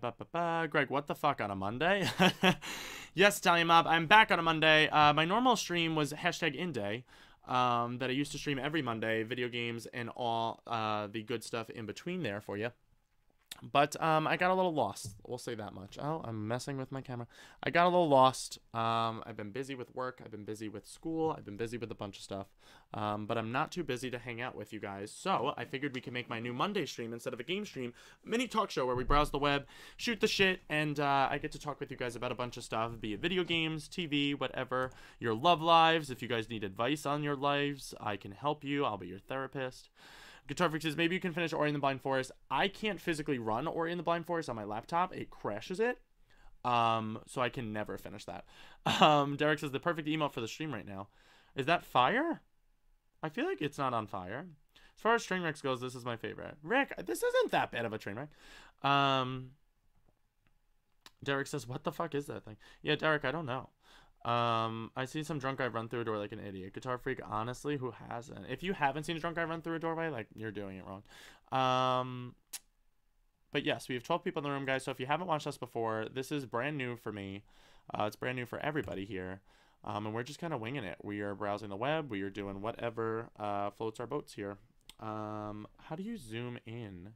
Greg, what the fuck on a Monday? Yes, Italian Mob, I'm back on a Monday. My normal stream was #InDay, that I used to stream every Monday, video games and all the good stuff in between there for you. But I got a little lost. We'll say that much. Oh, I'm messing with my camera. I got a little lost. I've been busy with work. I've been busy with school. I've been busy with a bunch of stuff. But I'm not too busy to hang out with you guys. So I figured we can make my new Monday stream, instead of a game stream, a mini talk show where we browse the web, shoot the shit, and I get to talk with you guys about a bunch of stuff, be it video games, TV, whatever, your love lives. If you guys need advice on your lives, I can help you. I'll be your therapist. Guitar Freak says, maybe you can finish Ori and the Blind Forest. I can't physically run Ori and the Blind Forest on my laptop. It crashes it. So I can never finish that. Derek says, the perfect emote for the stream right now. Is that fire? I feel like it's not on fire. As far as train wrecks goes, this is my favorite. Rick, this isn't that bad of a train wreck. Derek says, what the fuck is that thing? Yeah, Derek, I don't know. I see some drunk guy run through a door like an idiot. Guitar Freak, honestly, who hasn't? If you haven't seen a drunk guy run through a doorway, like, you're doing it wrong. But yes, we have 12 people in the room, guys, so if you haven't watched us before, this is brand new for me. It's brand new for everybody here. And we're just kind of winging it. We are browsing the web. We are doing whatever floats our boats here. How do you zoom in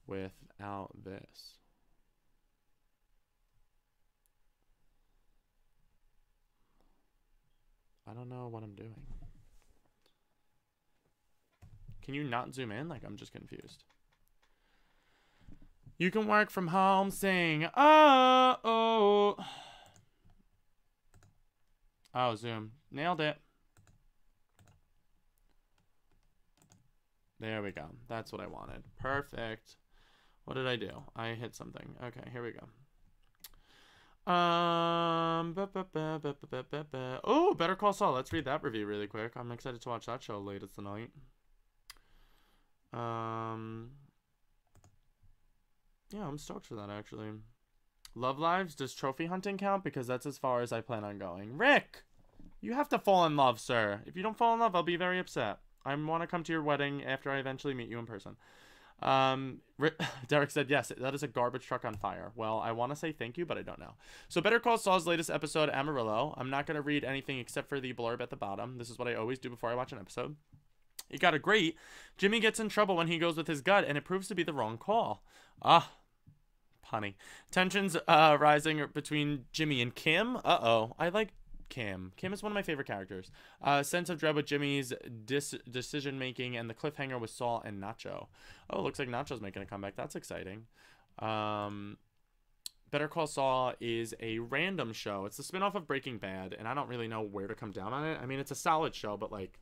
without this? I don't know what I'm doing. Can you not zoom in? Like, I'm just confused. You can work from home, sing. Oh. Oh, zoom. Nailed it. There we go. That's what I wanted. Perfect. What did I do? I hit something. Okay, here we go. Oh, Better Call Saul. Let's read that review really quick. I'm excited to watch that show later tonight. Yeah, I'm stoked for that, actually. Love Lives, does trophy hunting count? Because that's as far as I plan on going. Rick! You have to fall in love, sir. If you don't fall in love, I'll be very upset. I want to come to your wedding after I eventually meet you in person. Derek said, yes, that is a garbage truck on fire. Well, I want to say thank you, but I don't know. So Better Call Saul's latest episode, Amarillo. I'm not going to read anything except for the blurb at the bottom. This is what I always do before I watch an episode. It got a great. Jimmy gets in trouble when he goes with his gut, and it proves to be the wrong call. Punny. Tensions rising between Jimmy and Kim. Uh-oh. I like Kim. Kim is one of my favorite characters. Sense of dread with Jimmy's decision-making, and the cliffhanger with Saul and Nacho. Oh, looks like Nacho's making a comeback. That's exciting. Better Call Saul is a random show. It's the spinoff of Breaking Bad, and I don't really know where to come down on it. I mean, it's a solid show, but, like,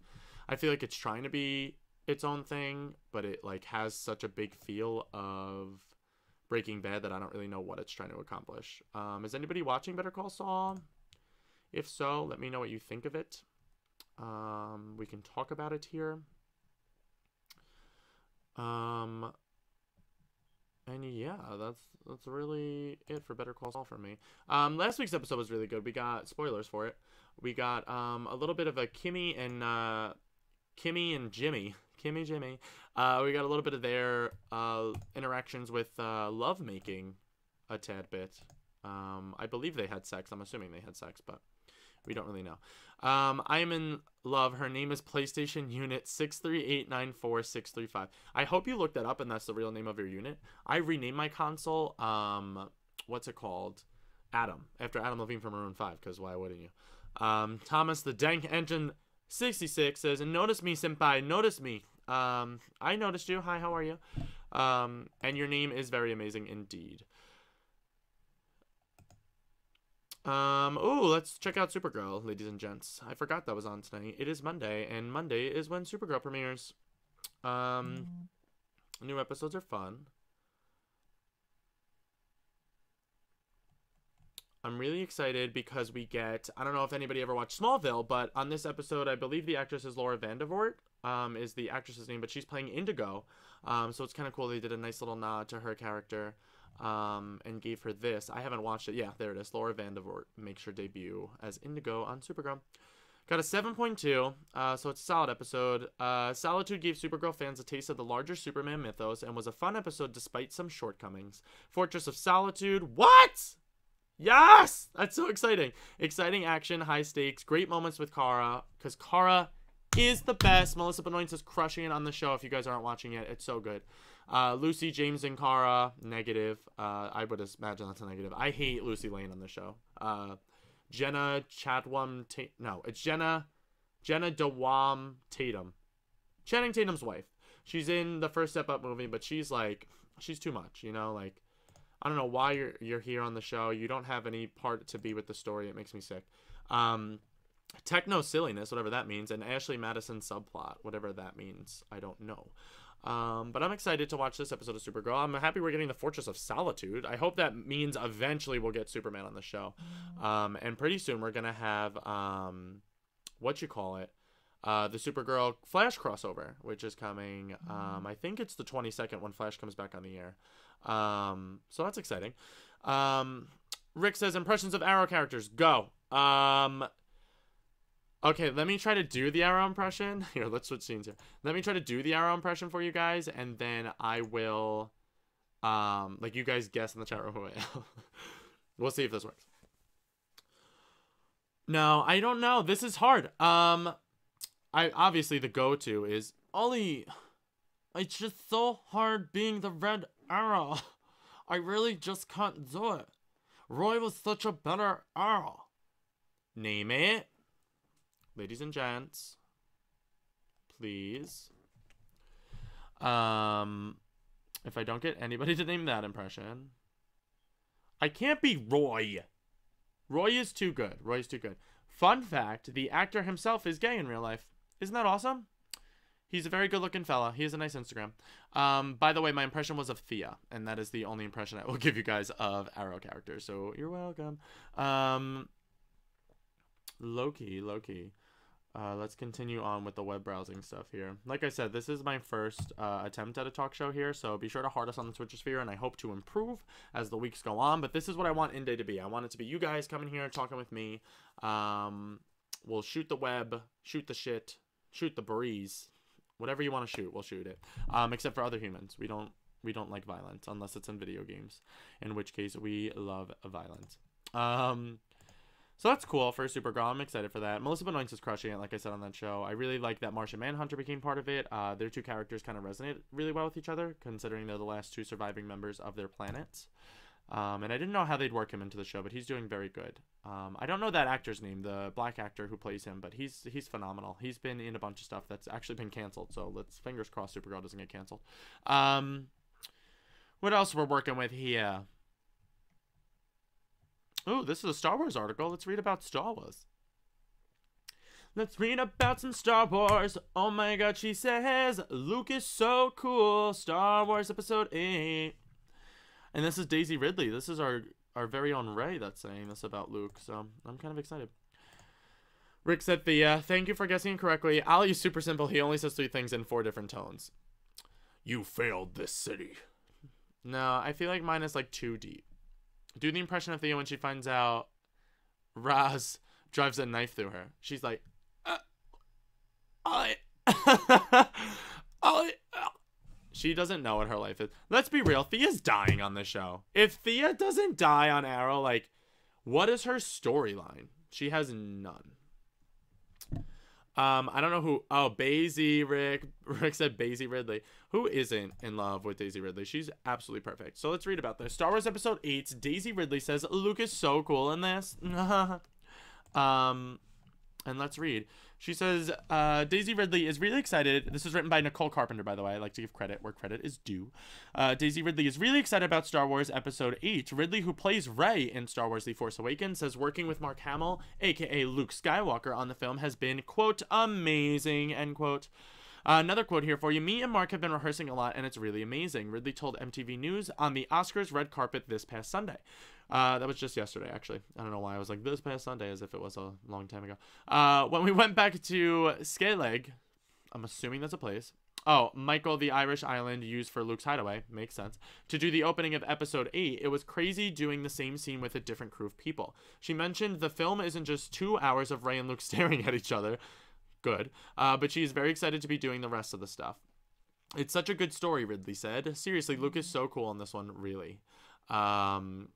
I feel like it's trying to be its own thing, but it, like, has such a big feel of Breaking Bad that I don't really know what it's trying to accomplish. Is anybody watching Better Call Saul? If so, let me know what you think of it. We can talk about it here. And yeah, that's really it for Better Call Saul for me. Last week's episode was really good. We got spoilers for it. We got a little bit of a Kimmy and Jimmy. Kimmy Jimmy. We got a little bit of their interactions with lovemaking a tad bit. I believe they had sex. I'm assuming they had sex, but we don't really know. I am in love. Her name is PlayStation Unit 6389465. I hope you looked that up and that's the real name of your unit. I renamed my console, what's it called? Adam. After Adam Levine from Maroon 5, because why wouldn't you? Thomas the Dank Engine 66 says, notice me, senpai. Notice me. I noticed you. Hi, how are you? And your name is very amazing indeed. Oh, let's check out Supergirl, ladies and gents. I forgot that was on tonight. It is Monday, and Monday is when Supergirl premieres. New episodes are fun. I'm really excited because we get, I don't know if anybody ever watched Smallville, but on this episode, I believe the actress is Laura Vandervoort, is the actress's name, but she's playing Indigo. So it's kind of cool. They did a nice little nod to her character. And gave her this. I haven't watched it. Yeah, there it is. Laura Vandervoort makes her debut as Indigo on Supergirl. Got a 7.2, so it's a solid episode. Solitude gave Supergirl fans a taste of the larger Superman mythos and was a fun episode despite some shortcomings. Fortress of Solitude, what? Yes! That's so exciting. Exciting action, high stakes, great moments with Kara, because Kara is the best. Melissa Benoist is crushing it on the show. If you guys aren't watching it, it's so good. Lucy, James, and Kara, negative. I would imagine that's a negative. I hate Lucy Lane on the show. Jenna Chatwam, no, it's Jenna Dewam Tatum. Channing Tatum's wife. She's in the first Step Up movie, but she's too much, you know, like, I don't know why you're here on the show. You don't have any part to be with the story. It makes me sick. Techno silliness, whatever that means, and Ashley Madison subplot, whatever that means. I don't know. But I'm excited to watch this episode of Supergirl. I'm happy we're getting the Fortress of Solitude. I hope that means eventually we'll get Superman on the show. And pretty soon we're going to have, the Supergirl Flash crossover, which is coming. I think it's the 22nd when Flash comes back on the air. So that's exciting. Rick says, impressions of Arrow characters, go. Okay, let me try to do the Arrow impression. Here, let's switch scenes here. Let me try to do the Arrow impression for you guys, and then I will, you guys guess in the chat room who I am. We'll see if this works. No, I don't know. This is hard. Obviously the go-to is, Ollie, it's just so hard being the Red Arrow. I really just can't do it. Roy was such a better Arrow. Name it. Ladies and gents, please. If I don't get anybody to name that impression, I can't be Roy. Roy is too good. Roy is too good. Fun fact, the actor himself is gay in real life. Isn't that awesome? He's a very good-looking fella. He has a nice Instagram. By the way, my impression was of Thea, and that is the only impression I will give you guys of Arrow characters, so you're welcome. Loki. Let's continue on with the web browsing stuff here. Like I said, this is my first attempt at a talk show here, so be sure to heart us on the Twitch sphere, and I hope to improve as the weeks go on. But this is what I want In-Day to be. I want it to be you guys coming here talking with me. We'll shoot the web, shoot the shit, shoot the breeze. Whatever you want to shoot, we'll shoot it. Except for other humans. We don't like violence unless it's in video games, in which case we love violence. So that's cool for Supergirl. I'm excited for that. Melissa Benoist is crushing it, like I said on that show. I really like that Martian Manhunter became part of it. Their two characters kind of resonate really well with each other, considering they're the last two surviving members of their planets. And I didn't know how they'd work him into the show, but he's doing very good. I don't know that actor's name, the black actor who plays him, but he's phenomenal. He's been in a bunch of stuff that's actually been canceled, so let's fingers crossed Supergirl doesn't get canceled. What else we're working with here? Oh, this is a Star Wars article. Let's read about Star Wars. Let's read about some Star Wars. Oh my god, she says, Luke is so cool. Star Wars Episode 8. And this is Daisy Ridley. This is our very own Ray that's saying this about Luke. So I'm kind of excited. Rick said, Thea, thank you for guessing it correctly. Ali is super simple. He only says 3 things in 4 different tones. You failed this city. No, I feel like mine is like too deep. Do the impression of Thea when she finds out Raz drives a knife through her. She's like, She doesn't know what her life is. Let's be real. Thea's dying on this show. If Thea doesn't die on Arrow, like, what is her storyline? She has none. I don't know who. Oh, Daisy Rick said Daisy Ridley. Who isn't in love with Daisy Ridley? She's absolutely perfect. So let's read about this. Star Wars Episode 8. Daisy Ridley says Luke is so cool in this. And let's read. She says, Daisy Ridley is really excited. This is written by Nicole Carpenter, by the way. I like to give credit where credit is due. Daisy Ridley is really excited about Star Wars Episode 8. Ridley, who plays Rey in Star Wars The Force Awakens, says working with Mark Hamill, a.k.a. Luke Skywalker, on the film has been, quote, amazing, end quote. Another quote here for you. Me and Mark have been rehearsing a lot, and it's really amazing. Ridley told MTV News on the Oscars red carpet this past Sunday. That was just yesterday, actually. I don't know why I was like, this past Sunday, as if it was a long time ago. When we went back to Scaleg, I'm assuming that's a place, Oh, Michael, the Irish island used for Luke's hideaway. Makes sense. To do the opening of episode 8, it was crazy doing the same scene with a different crew of people. She mentioned the film isn't just 2 hours of Ray and Luke staring at each other. Good. But she's very excited to be doing the rest of the stuff. It's such a good story, Ridley said. Seriously, Luke is so cool on this one, really. Rian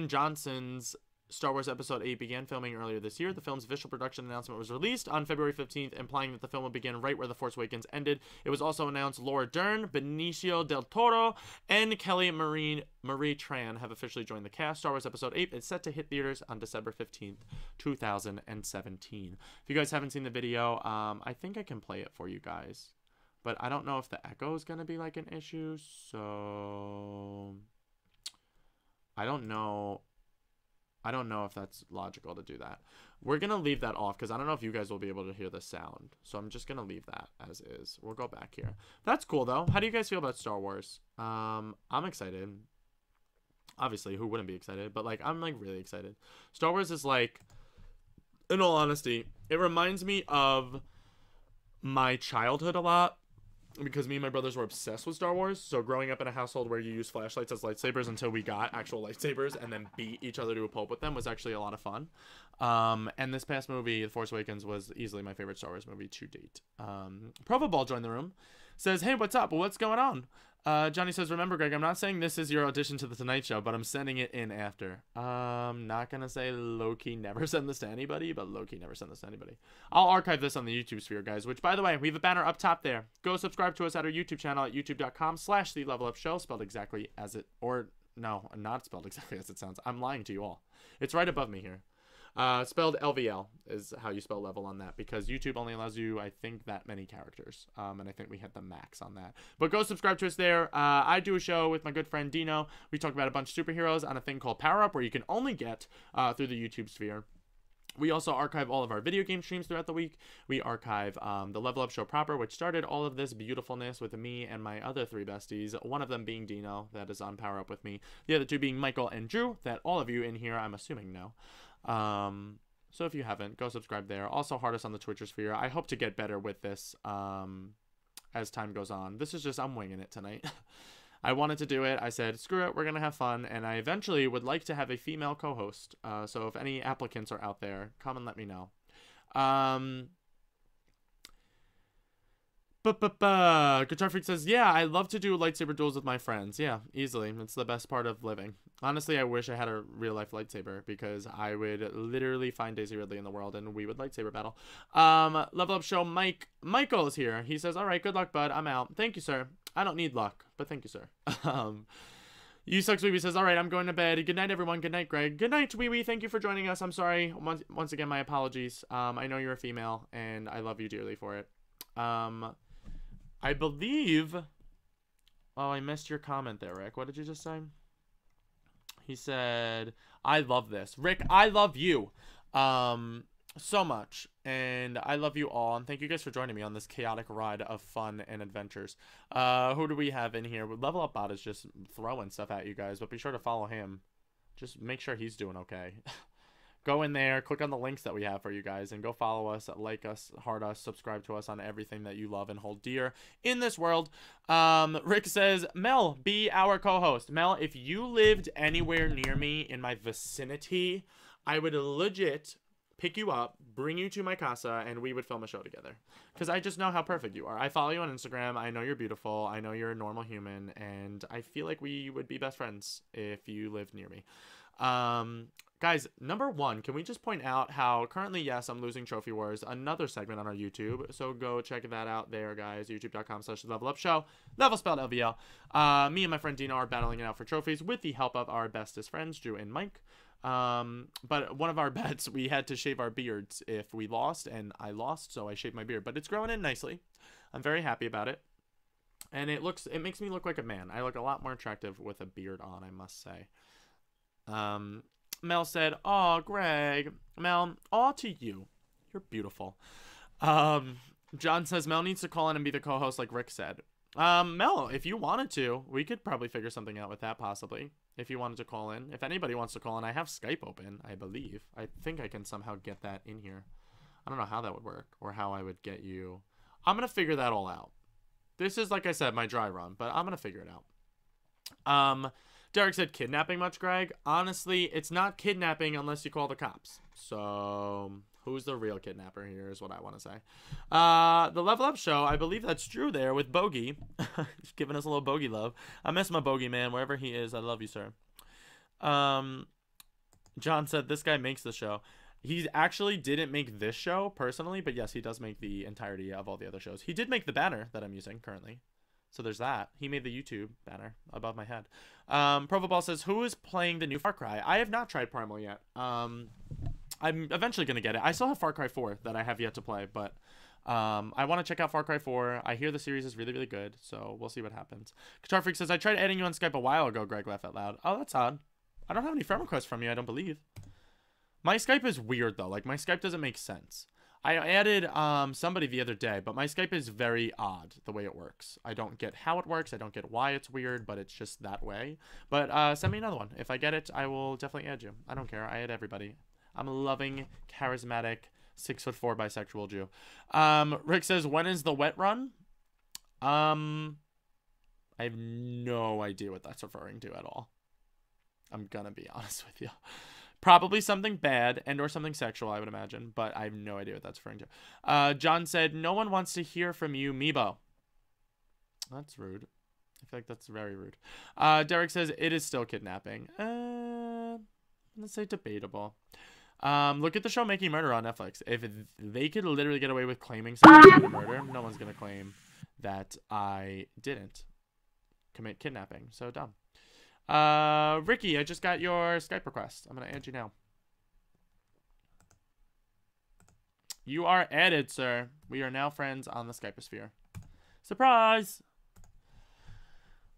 Johnson's Star Wars Episode 8 began filming earlier this year. The film's official production announcement was released on February 15th, implying that the film will begin right where The Force Awakens ended. It was also announced Laura Dern, Benicio del Toro, and Kelly Marie Tran have officially joined the cast. Star Wars Episode 8 is set to hit theaters on December 15th, 2017. If you guys haven't seen the video, I think I can play it for you guys. But I don't know if the echo is going to be like an issue, so I don't know if that's logical to do that. We're going to leave that off because I don't know if you guys will be able to hear the sound. So I'm just going to leave that as is. We'll go back here. That's cool, though. How do you guys feel about Star Wars? I'm excited. Obviously, who wouldn't be excited? But, like, I'm, like, really excited. Star Wars is, like, in all honesty, it reminds me of my childhood a lot. Because me and my brothers were obsessed with Star Wars. So growing up in a household where you use flashlights as lightsabers until we got actual lightsabers and then beat each other to a pulp with them was actually a lot of fun. And this past movie, The Force Awakens, was easily my favorite Star Wars movie to date. Provo Ball joined the room. Says, hey, what's up? What's going on? Johnny says, remember, Greg, I'm not saying this is your audition to The Tonight Show, but I'm sending it in after. Not going to say low-key never send this to anybody, but low-key never send this to anybody. I'll archive this on the YouTube sphere, guys, which, by the way, we have a banner up top there. Go subscribe to us at our YouTube channel at youtube.com/TheLevelUpShow, spelled exactly as it, or no, not spelled exactly as it sounds. I'm lying to you all. It's right above me here. Spelled LVL is how you spell level on that, because YouTube only allows you, I think, that many characters. And I think we hit the max on that. But go subscribe to us there. I do a show with my good friend Dino. We talk about a bunch of superheroes on a thing called Power Up, where you can only get through the YouTube sphere. We also archive all of our video game streams throughout the week. We archive the Level Up Show proper, which started all of this beautifulness with me and my other 3 besties. One of them being Dino, that is on Power Up with me. The other 2 being Michael and Drew, that all of you in here, I'm assuming, know. So if you haven't, go subscribe there. Also, heart us on the Twitcher sphere. I hope to get better with this as time goes on. This is just, I'm winging it tonight. I wanted to do it. I said, screw it, we're going to have fun. And I eventually would like to have a female co-host. So if any applicants are out there, come and let me know. Guitar Freak says, yeah, I love to do lightsaber duels with my friends. Yeah, easily. It's the best part of living. Honestly, I wish I had a real-life lightsaber, because I would literally find Daisy Ridley in the world, and we would lightsaber battle. Level Up Show Michael is here. He says, all right, good luck, bud. I'm out. Thank you, sir. I don't need luck, but thank you, sir. You Sucks Wee Wee says, all right, I'm going to bed. Good night, everyone. Good night, Greg. Good night, Wee Wee. Thank you for joining us. I'm sorry. Once again, my apologies. I know you're a female, and I love you dearly for it. I believe... Oh, I missed your comment there, Rick. What did you just say? He said, I love this. Rick, I love you so much. And I love you all. And thank you guys for joining me on this chaotic ride of fun and adventures. Who do we have in here? Level Up Bot is just throwing stuff at you guys. But be sure to follow him. Just make sure he's doing okay. Go in there, click on the links that we have for you guys, and go follow us, like us, heart us, subscribe to us on everything that you love and hold dear in this world. Rick says, Mel, be our co-host. Mel, if you lived anywhere near me in my vicinity, I would legit pick you up, bring you to my casa, and we would film a show together. Because I just know how perfect you are. I follow you on Instagram. I know you're beautiful. I know you're a normal human. And I feel like we would be best friends if you lived near me. Guys, number 1, can we just point out how currently, yes, I'm losing Trophy Wars, another segment on our YouTube. So go check that out there, guys. YouTube.com/levelupshow. Level spelled LVL. Me and my friend Dino are battling it out for trophies with the help of our bestest friends, Drew and Mike. But one of our bets, we had to shave our beards if we lost, and I lost, so I shaved my beard. But it's growing in nicely. I'm very happy about it. And it makes me look like a man. I look a lot more attractive with a beard on, I must say. Mel said, "Aw, Greg." Mel, aw to you. You're beautiful. John says, Mel needs to call in and be the co-host like Rick said. Mel, if you wanted to, we could probably figure something out with that, possibly. If you wanted to call in. If anybody wants to call in, I have Skype open, I believe. I think I can somehow get that in here. I don't know how that would work, or how I would get you I'm going to figure that all out. This is, like I said, my dry run, but I'm going to figure it out. Derek said, kidnapping much, Greg? Honestly, it's not kidnapping unless you call the cops. So, who's the real kidnapper here is what I want to say. The Level Up Show, I believe that's Drew there with Bogey. Just giving us a little Bogey love. I miss my Bogey, man. Wherever he is, I love you, sir. John said, this guy makes the show. He actually didn't make this show, personally, but yes, he does make the entirety of all the other shows. He did make the banner that I'm using currently. So there's that. He made the YouTube banner above my head. Provoball says, who is playing the new Far Cry? I have not tried Primal yet. I'm eventually going to get it. I still have Far Cry 4 that I have yet to play, but I want to check out Far Cry 4. I hear the series is really, really good, so we'll see what happens. Guitar Freak says, I tried adding you on Skype a while ago, Greg laughed out loud. Oh, that's odd. I don't have any friend requests from you, I don't believe. My Skype is weird, though. Like, my Skype doesn't make sense. I added somebody the other day, but my Skype is very odd the way it works. I don't get how it works. I don't get why it's weird, but it's just that way. But send me another one. If I get it, I will definitely add you. I don't care. I add everybody. I'm a loving, charismatic, 6'4" bisexual Jew. Rick says, when is the wet run? I have no idea what that's referring to at all. I'm gonna be honest with you. Probably something bad and or something sexual, I would imagine, but I have no idea what that's referring to. John said, no one wants to hear from you, Meebo. That's rude. I feel like that's very rude. Derek says, it is still kidnapping. Let's say debatable. Look at the show Making Murder on Netflix. If they could literally get away with claiming something to murder, no one's going to claim that I didn't commit kidnapping. So dumb. Ricky, I just got your Skype request. I'm going to add you now. You are added, sir. We are now friends on the Skyposphere. Surprise!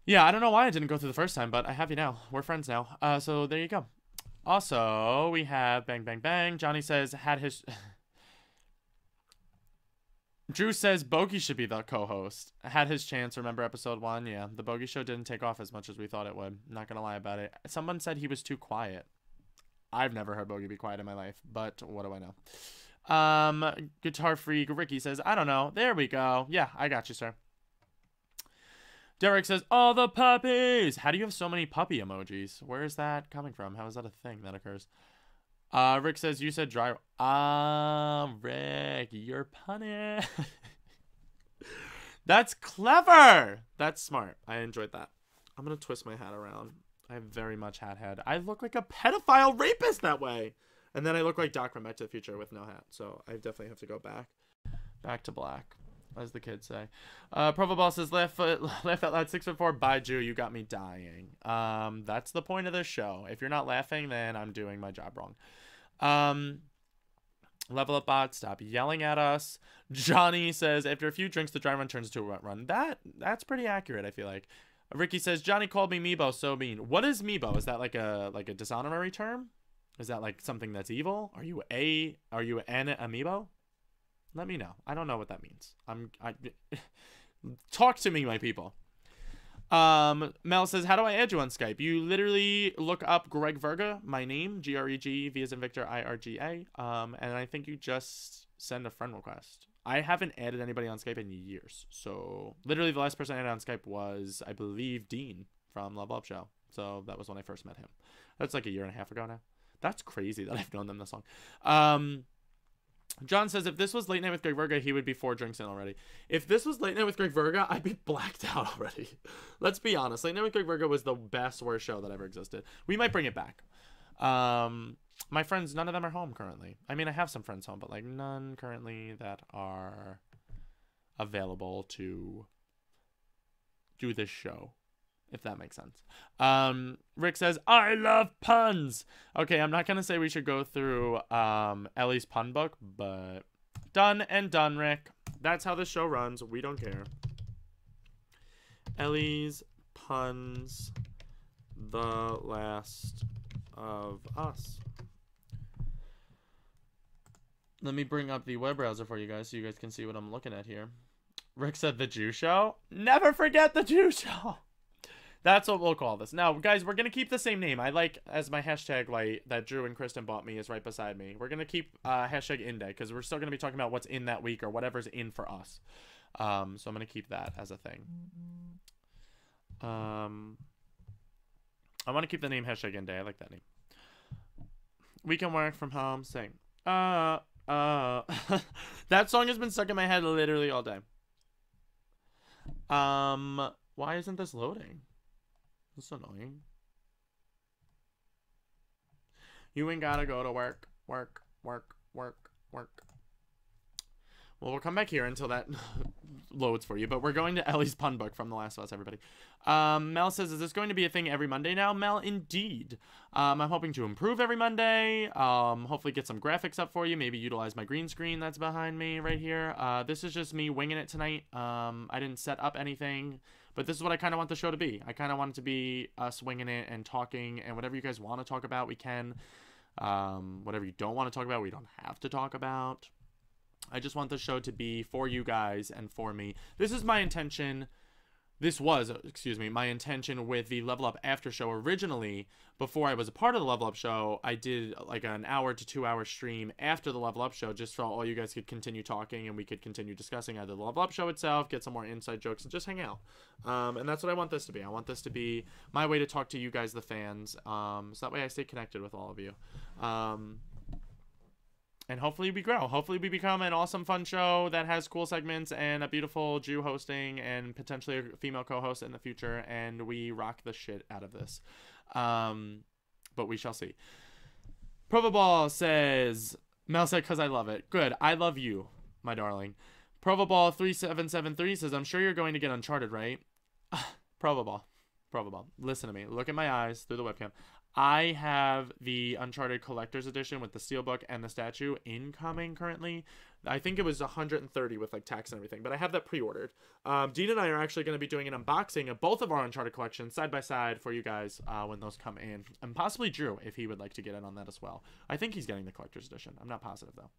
Yeah, I don't know why I didn't go through the first time, but I have you now. We're friends now. So there you go. Also, we have Bang Bang Bang. Johnny says, had his... Drew says Bogey should be the co-host. Had his chance, remember episode 1? Yeah, the Bogey show didn't take off as much as we thought it would. Not gonna lie about it. Someone said he was too quiet. I've never heard Bogey be quiet in my life, but what do I know? Guitar Freak Ricky says, I don't know. There we go. Yeah, I got you, sir. Derek says, all the puppies! How do you have so many puppy emojis? Where is that coming from? How is that a thing that occurs? Rick says, you said dry... Rick, you're punny. That's clever! That's smart. I enjoyed that. I'm gonna twist my hat around. I have very much hat head. I look like a pedophile rapist that way. And then I look like Doc from Back to the Future with no hat. So I definitely have to go back. Back to black, as the kids say. Provoball says, laugh out loud, 6'4", bye Jew, you got me dying. That's the point of this show. If you're not laughing, then I'm doing my job wrong. Level Up Bot, stop yelling at us. Johnny says, after a few drinks, the dry run turns into a wet run. That's pretty accurate, I feel like. Ricky says, Johnny called me Meebo, so mean. What is Meebo? Is that like a dishonorary term? Is that like something that's evil? Are you an amiibo? Let me know. I don't know what that means. Talk to me, my people. Mel says, how do I add you on Skype? You literally look up Greg Virga, my name, G-R-E-G, V as in Victor, I-R-G-A. And I think you just send a friend request. I haven't added anybody on Skype in years. So literally the last person I added on Skype was, I believe, Dean from Level Up Show. So that was when I first met him. That's like a year and a half ago now. That's crazy that I've known them this long. John says, if this was Late Night with Greg Virga, he would be 4 drinks in already. If this was Late Night with Greg Virga, I'd be blacked out already. Let's be honest. Late Night with Greg Virga was the best, worst show that ever existed. We might bring it back. My friends, none of them are home currently. I mean, I have some friends home, but like none currently that are available to do this show, if that makes sense. Rick says, I love puns. Okay, I'm not going to say we should go through Ellie's pun book, but done and done, Rick. That's how this show runs. We don't care. Ellie's puns, The Last of Us. Let me bring up the web browser for you guys so you guys can see what I'm looking at here. Rick said the Jew show. Never forget the Jew show. That's what we'll call this. Now, guys, we're going to keep the same name. I like, as my hashtag light that Drew and Kristen bought me is right beside me. We're going to keep hashtag in day because we're still going to be talking about what's in that week or whatever's in for us. So I'm going to keep that as a thing. I want to keep the name hashtag in day. I like that name. We can work from home. Sing. That song has been stuck in my head literally all day. Why isn't this loading? That's annoying. You ain't gotta go to work. Work. Well, we'll come back here until that loads for you. But we're going to Ellie's pun book from The Last of Us, everybody. Mel says, is this going to be a thing every Monday now? Mel, indeed. I'm hoping to improve every Monday. Hopefully get some graphics up for you. Maybe utilize my green screen that's behind me right here. This is just me winging it tonight. I didn't set up anything. But this is what I kind of want the show to be. I kind of want it to be us winging it and talking. And whatever you guys want to talk about, we can. Whatever you don't want to talk about, we don't have to talk about. I just want the show to be for you guys and for me. This is my intention. This was, excuse me, my intention with the Level Up After Show originally. Before I was a part of the Level Up Show, I did like an hour to 2 hour stream after the Level Up Show just so all you guys could continue talking and we could continue discussing either the Level Up Show itself, get some more inside jokes, and just hang out. And that's what I want this to be. I want this to be my way to talk to you guys, the fans, so that way I stay connected with all of you. And hopefully we grow. Hopefully we become an awesome, fun show that has cool segments and a beautiful Jew hosting and potentially a female co-host in the future. And we rock the shit out of this. But we shall see. Provaball says, Mel said, because I love it. Good. I love you, my darling. Provaball 3773 says, I'm sure you're going to get Uncharted, right? Provaball. Listen to me. Look at my eyes through the webcam. I have the Uncharted Collector's Edition with the Steelbook and the statue incoming currently. I think it was 130 with like tax and everything, but I have that pre-ordered. Dean and I are actually going to be doing an unboxing of both of our Uncharted collections side by side for you guys when those come in. And possibly Drew, if he would like to get in on that as well. I think he's getting the Collector's Edition. I'm not positive though.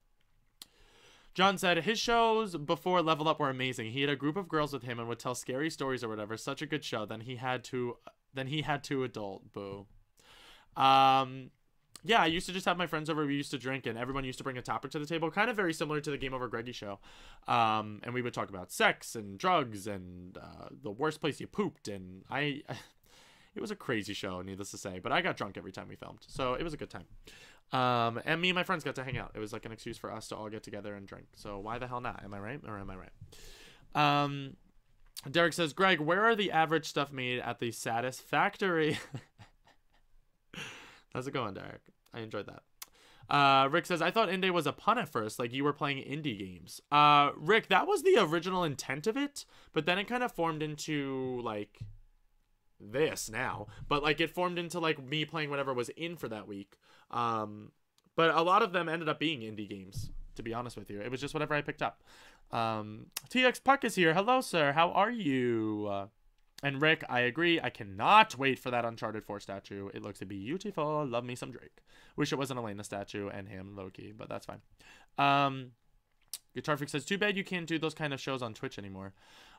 John said, his shows before Level Up were amazing. He had a group of girls with him and would tell scary stories or whatever. Such a good show. Then he had to adult. Boo. Yeah, I used to just have my friends over. We used to drink and everyone used to bring a topic to the table, kind of very similar to the Game Over Greggy show. And we would talk about sex and drugs and the worst place you pooped. And it was a crazy show, needless to say, but I got drunk every time we filmed. So it was a good time. And me and my friends got to hang out. It was like an excuse for us to all get together and drink. So why the hell not? Am I right? Or am I right? Derek says, Greg, where are the average stuff made at the Satisfactory? How's it going, Derek? I enjoyed that. Rick says, I thought Indie was a pun at first, like you were playing indie games. Rick, that was the original intent of it, but then it kind of formed into, like, this now. But, like, it formed into, like, me playing whatever was in for that week. But a lot of them ended up being indie games, to be honest with you. It was just whatever I picked up. TX Puck is here. Hello, sir. How are you? And Rick, I agree. I cannot wait for that Uncharted 4 statue. It looks to be beautiful. Love me some Drake. Wish it wasn't Elena statue and him, Loki, but that's fine. Guitar Freak says, too bad you can't do those kind of shows on Twitch anymore.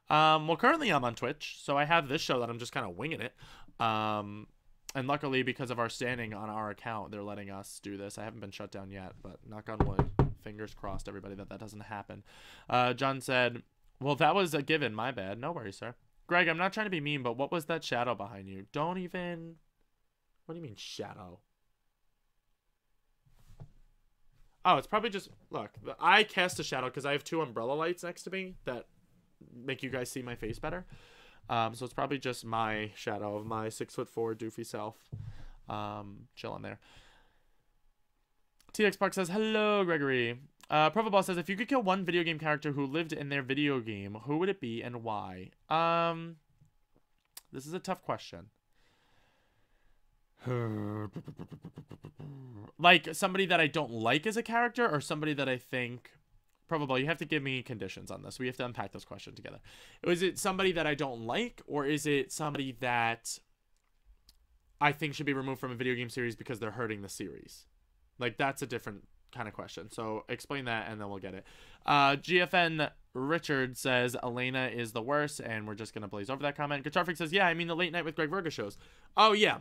Well, currently I'm on Twitch, so I have this show that I'm just kind of winging it. And luckily, because of our standing on our account, they're letting us do this. I haven't been shut down yet, but knock on wood. Fingers crossed, everybody, that doesn't happen. John said, well, that was a given. My bad. No worries, sir. Greg, I'm not trying to be mean, but what was that shadow behind you? Don't even... What do you mean, shadow? Oh, it's probably just... Look, I cast a shadow because I have two umbrella lights next to me that make you guys see my face better. So it's probably just my shadow of my 6'4" doofy self chilling there. TX Park says, hello, Gregory. Provaball says, if you could kill one video game character who lived in their video game, who would it be and why? This is a tough question. Like, somebody that I don't like as a character or somebody that I think... Provaball, you have to give me conditions on this. We have to unpack this question together. Is it somebody that I don't like, or is it somebody that I think should be removed from a video game series because they're hurting the series? Like, that's a different kind of question. So explain that and then we'll get it. GFN Richard says Elena is the worst, and we're just gonna blaze over that comment. Guitar Freak says, yeah, I mean the late night with Greg Virga shows. Oh yeah.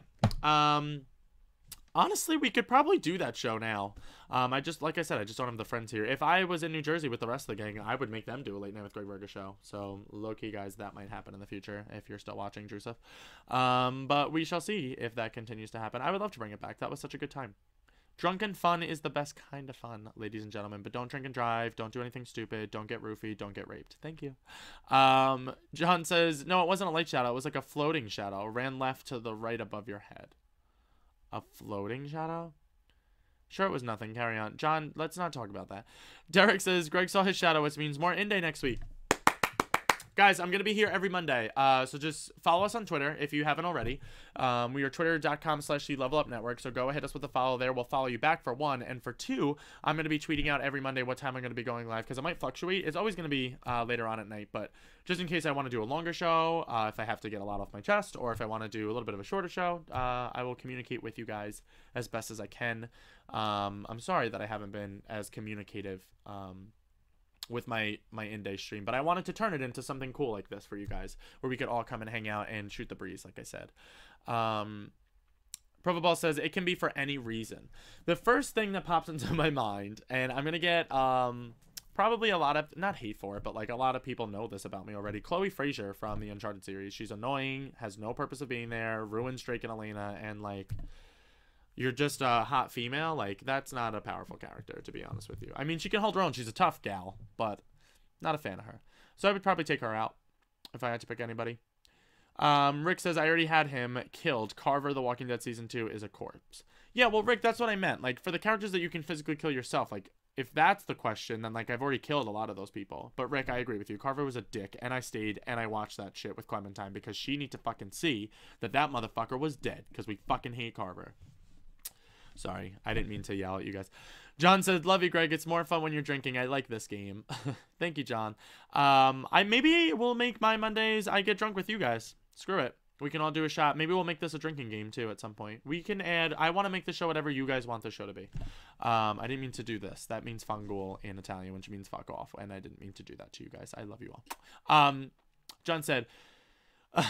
Honestly, we could probably do that show now. Like I said, I just don't have the friends here. If I was in New Jersey with the rest of the gang, I would make them do a late night with Greg Virga show. So low-key, guys, that might happen in the future if you're still watching, Drusuf. But we shall see if that continues to happen. I would love to bring it back. That was such a good time. Drunken fun is the best kind of fun, ladies and gentlemen. But don't drink and drive. Don't do anything stupid. Don't get roofied. Don't get raped. Thank you. John says, no, it wasn't a light shadow. It was like a floating shadow. It ran left to the right above your head. A floating shadow? Sure, it was nothing. Carry on. John, let's not talk about that. Derek says, Greg saw his shadow, which means more in-day next week. Guys, I'm going to be here every Monday, so just follow us on Twitter if you haven't already. We are twitter.com/TheLevelUpNetwork, so go hit us with a follow there. We'll follow you back for one, and for two, I'm going to be tweeting out every Monday what time I'm going to be going live, because it might fluctuate. It's always going to be later on at night, but just in case I want to do a longer show, if I have to get a lot off my chest, or if I want to do a little bit of a shorter show, I will communicate with you guys as best as I can. I'm sorry that I haven't been as communicative with my in-day stream, but I wanted to turn it into something cool like this for you guys, where we could all come and hang out and shoot the breeze, like I said. Provaball says it can be for any reason. The first thing that pops into my mind, and I'm gonna get probably a lot of, not hate for it, but like a lot of people know this about me already. Chloe Frazier from the Uncharted series. She's annoying, has no purpose of being there, ruins Drake and Elena, and like, you're just a hot female. Like, that's not a powerful character, to be honest with you. I mean, she can hold her own. She's a tough gal, but not a fan of her. So I would probably take her out if I had to pick anybody. Rick says, I already had him killed. Carver, The Walking Dead Season 2 is a corpse. Yeah, well, Rick, that's what I meant. Like, for the characters that you can physically kill yourself, like, if that's the question, then, like, I've already killed a lot of those people. But, Rick, I agree with you. Carver was a dick, and I stayed, and I watched that shit with Clementine, because she need to fucking see that that motherfucker was dead, because we fucking hate Carver. Sorry, I didn't mean to yell at you guys. John says, love you, Greg. It's more fun when you're drinking. I like this game. Thank you, John. I maybe will make my Mondays I get drunk with you guys. Screw it. We can all do a shot. Maybe we'll make this a drinking game, too, at some point. We can add... I want to make the show whatever you guys want the show to be. I didn't mean to do this. That means fangul in Italian, which means fuck off. And I didn't mean to do that to you guys. I love you all. John said...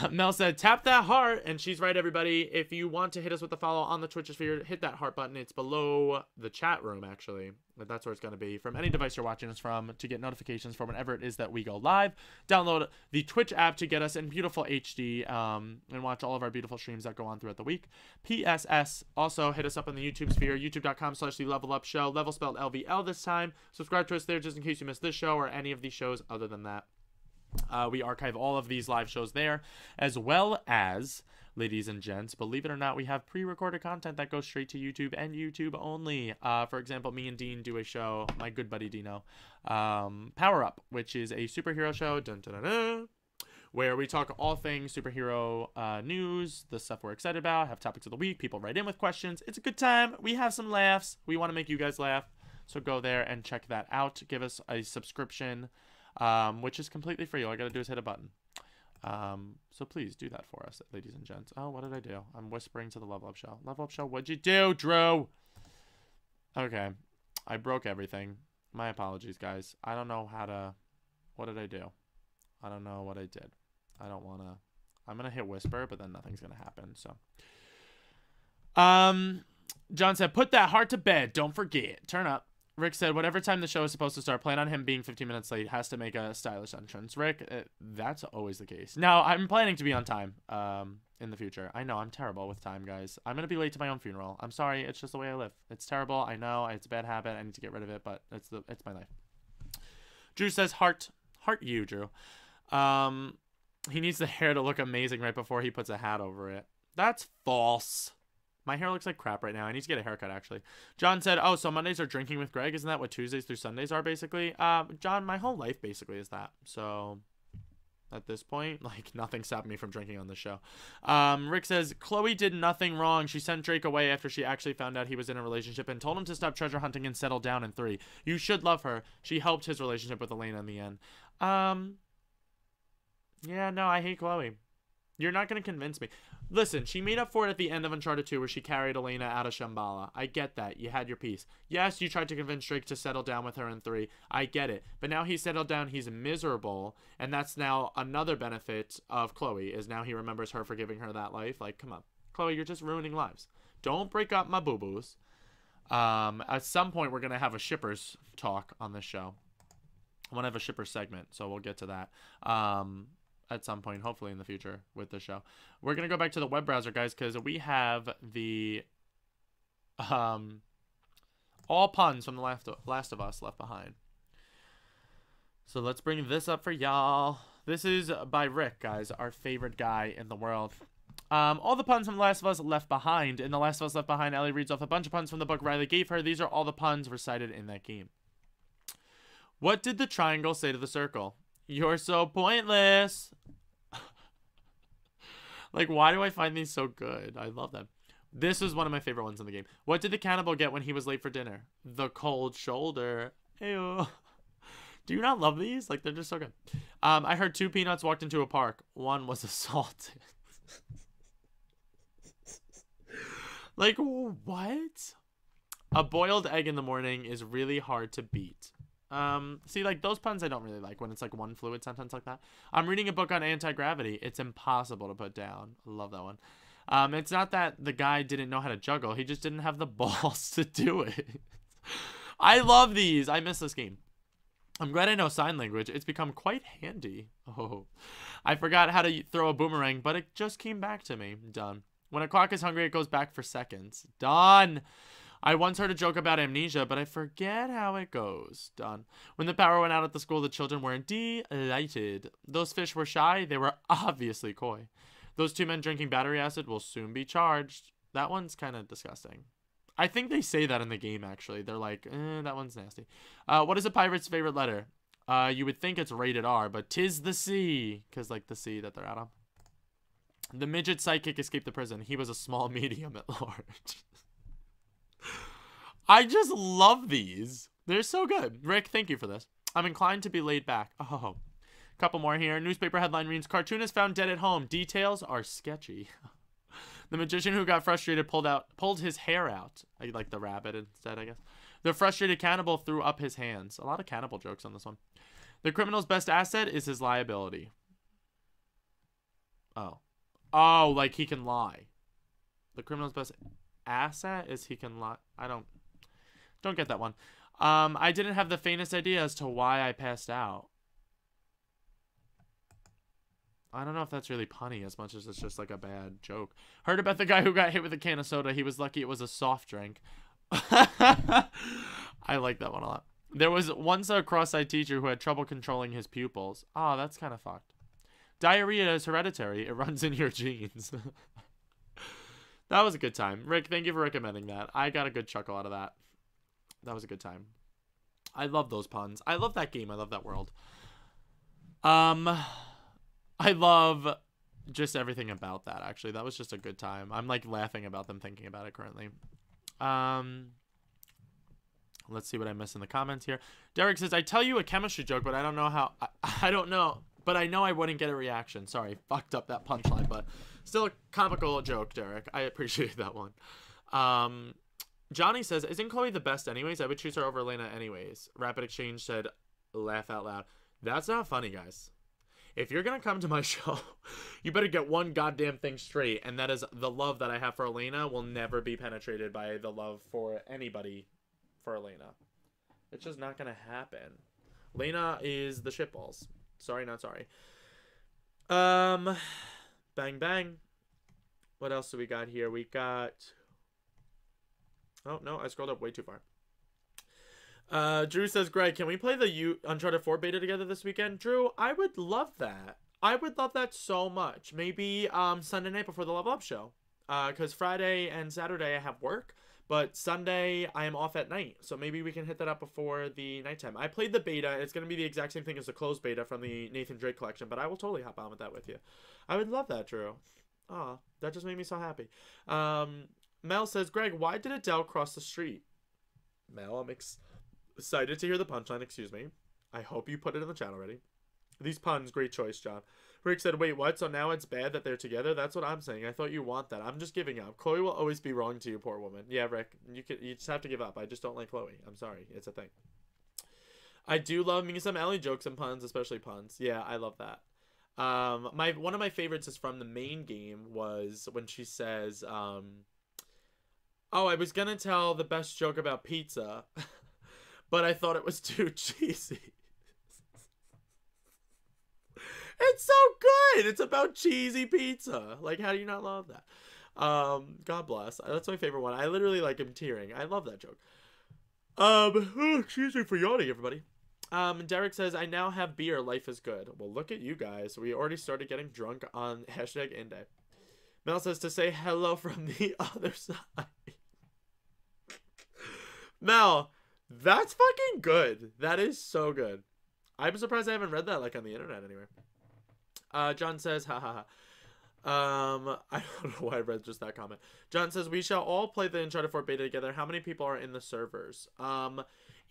Mel said, tap that heart, and she's right, everybody. If you want to hit us with the follow on the Twitch sphere, hit that heart button. It's below the chat room, actually. But that's where it's going to be. From any device you're watching us from, to get notifications for whenever it is that we go live, download the Twitch app to get us in beautiful HD and watch all of our beautiful streams that go on throughout the week. PSS, also hit us up on the YouTube sphere, youtube.com/TheLevelUpShow, level spelled LVL this time. Subscribe to us there just in case you missed this show or any of these shows other than that. We archive all of these live shows there, as well as, ladies and gents, believe it or not, we have pre-recorded content that goes straight to YouTube and YouTube only. For example, me and Dean do a show, my good buddy Dino, Power Up, which is a superhero show, dun, dun, dun, dun, where we talk all things superhero news, the stuff we're excited about, have topics of the week, people write in with questions. It's a good time. We have some laughs. We want to make you guys laugh. So go there and check that out. Give us a subscription. Which is completely free. All I gotta do is hit a button. So please do that for us, ladies and gents. Oh, what did I do? I'm whispering to the Level Up Show. Level Up Show, what'd you do, Drew? Okay. I broke everything. My apologies, guys. I don't know how to... What did I do? I don't know what I did. I don't wanna... I'm gonna hit whisper, but then nothing's gonna happen, so... John said, put that heart to bed. Don't forget. Turn up. Rick said, whatever time the show is supposed to start, plan on him being 15 minutes late. Has to make a stylish entrance. Rick, that's always the case. Now, I'm planning to be on time in the future. I know, I'm terrible with time, guys. I'm going to be late to my own funeral. I'm sorry. It's just the way I live. It's terrible. I know. It's a bad habit. I need to get rid of it, but it's my life. Drew says, heart. Heart you, Drew. He needs the hair to look amazing right before he puts a hat over it. That's false. My hair looks like crap right now. I need to get a haircut, actually. John said, oh, so Mondays are drinking with Greg? Isn't that what Tuesdays through Sundays are, basically? John, my whole life basically is that. So, at this point, like, nothing stopped me from drinking on the show. Rick says, Chloe did nothing wrong. She sent Drake away after she actually found out he was in a relationship and told him to stop treasure hunting and settle down in 3. You should love her. She helped his relationship with Elena in the end. Yeah, no, I hate Chloe. You're not going to convince me. Listen, she made up for it at the end of Uncharted 2 where she carried Elena out of Shambhala. I get that. You had your piece. Yes, you tried to convince Drake to settle down with her in 3. I get it. But now he's settled down. He's miserable. And that's now another benefit of Chloe, is now he remembers her for giving her that life. Like, come on. Chloe, you're just ruining lives. Don't break up my boo-boos. At some point, we're going to have a shippers talk on this show. I want to have a shippers segment, so we'll get to that. At some point, hopefully in the future with the show. We're going to go back to the web browser, guys, because we have the all puns from the Last of Us left behind. So let's bring this up for y'all. This is by Rick, guys, our favorite guy in the world. All the puns from The Last of Us left behind. In The Last of Us Left Behind, Ellie reads off a bunch of puns from the book Riley gave her. These are all the puns recited in that game. What did the triangle say to the circle? You're so pointless. Like, why do I find these so good? I love them. This is one of my favorite ones in the game. What did the cannibal get when he was late for dinner? The cold shoulder. Ew. Do you not love these? Like, they're just so good. I heard 2 peanuts walked into a park. One was assaulted. Like, what? A boiled egg in the morning is really hard to beat. See, like, those puns I don't really like when it's like one fluid sentence like that. I'm reading a book on anti-gravity. It's impossible to put down. I love that one. It's not that the guy didn't know how to juggle. He just didn't have the balls to do it. I love these. I miss this game. I'm glad I know sign language. It's become quite handy. Oh, I forgot how to throw a boomerang, but it just came back to me. Done. When a clock is hungry, it goes back for seconds. Done. I once heard a joke about amnesia, but I forget how it goes. Done. When the power went out at the school, the children were delighted. Those fish were shy. They were obviously coy. Those 2 men drinking battery acid will soon be charged. That one's kind of disgusting. I think they say that in the game, actually. They're like, that one's nasty. What is a pirate's favorite letter? You would think it's rated R, but 'tis the C. Because, like, the C that they're out of. The midget sidekick escaped the prison. He was a small medium at large. I just love these. They're so good. Rick, thank you for this. I'm inclined to be laid back. Oh, couple more here. Newspaper headline reads, cartoonist found dead at home. Details are sketchy. The magician who got frustrated pulled his hair out. I like the rabbit instead, I guess. The frustrated cannibal threw up his hands. A lot of cannibal jokes on this one. The criminal's best asset is his liability. Oh. Oh, like he can lie. The criminal's best asset is he can lie. I don't get that one. I didn't have the faintest idea as to why I passed out. I don't know if that's really punny as much as it's just like a bad joke. Heard about the guy who got hit with a can of soda. He was lucky it was a soft drink. I like that one a lot. There was once a cross-eyed teacher who had trouble controlling his pupils. Oh, that's kind of fucked. Diarrhea is hereditary. It runs in your genes. That was a good time. Rick, thank you for recommending that. I got a good chuckle out of that. That was a good time. I love those puns. I love that game. I love that world. I love just everything about that, actually. That was just a good time. I'm, like, laughing about them thinking about it currently. Let's see what I missed in the comments here. Derek says, I tell you a chemistry joke, but I don't know how... I don't know. But I know I wouldn't get a reaction. Sorry, fucked up that punchline, but still a comical joke, Derek. I appreciate that one. Johnny says, isn't Chloe the best anyways? I would choose her over Elena anyways. Rapid Exchange said, laugh out loud. That's not funny, guys. If you're going to come to my show, you better get one goddamn thing straight, and that is the love that I have for Elena will never be penetrated by the love for anybody for Elena. It's just not going to happen. Elena is the shitballs. Sorry, not sorry. Bang, bang. What else do we got here? We got... Oh, no, I scrolled up way too far. Drew says, Greg, can we play the Uncharted 4 beta together this weekend? Drew, I would love that. I would love that so much. Maybe Sunday night before the Level Up show. Because Friday and Saturday I have work. But Sunday I am off at night. So maybe we can hit that up before the nighttime. I played the beta. It's going to be the exact same thing as the closed beta from the Nathan Drake collection. But I will totally hop on with that with you. I would love that, Drew. Aw, that just made me so happy. Mel says, Greg, why did Adele cross the street? Mel, I'm excited to hear the punchline, excuse me. I hope you put it in the chat already. These puns, great choice, John. Rick said, wait, what? So now it's bad that they're together? That's what I'm saying. I thought you want that. I'm just giving up. Chloe will always be wrong to you, poor woman. Yeah, Rick, you just have to give up. I just don't like Chloe. I'm sorry. It's a thing. I do love me some Ellie jokes and puns, especially puns. Yeah, I love that. One of my favorites is from the main game was when she says, oh, I was gonna tell the best joke about pizza, but I thought it was too cheesy. It's so good. It's about cheesy pizza. Like, how do you not love that? God bless. That's my favorite one. I literally like am tearing. I love that joke. Excuse me for yawning, everybody. Derek says, I now have beer. Life is good. Well, look at you guys. We already started getting drunk on hashtag Inde. Mel says to say hello from the other side. Mel, that's fucking good. That is so good. I'm surprised I haven't read that like on the internet anywhere. John says, ha ha ha. I don't know why I read just that comment. John says, we shall all play the Uncharted 4 beta together. How many people are in the servers?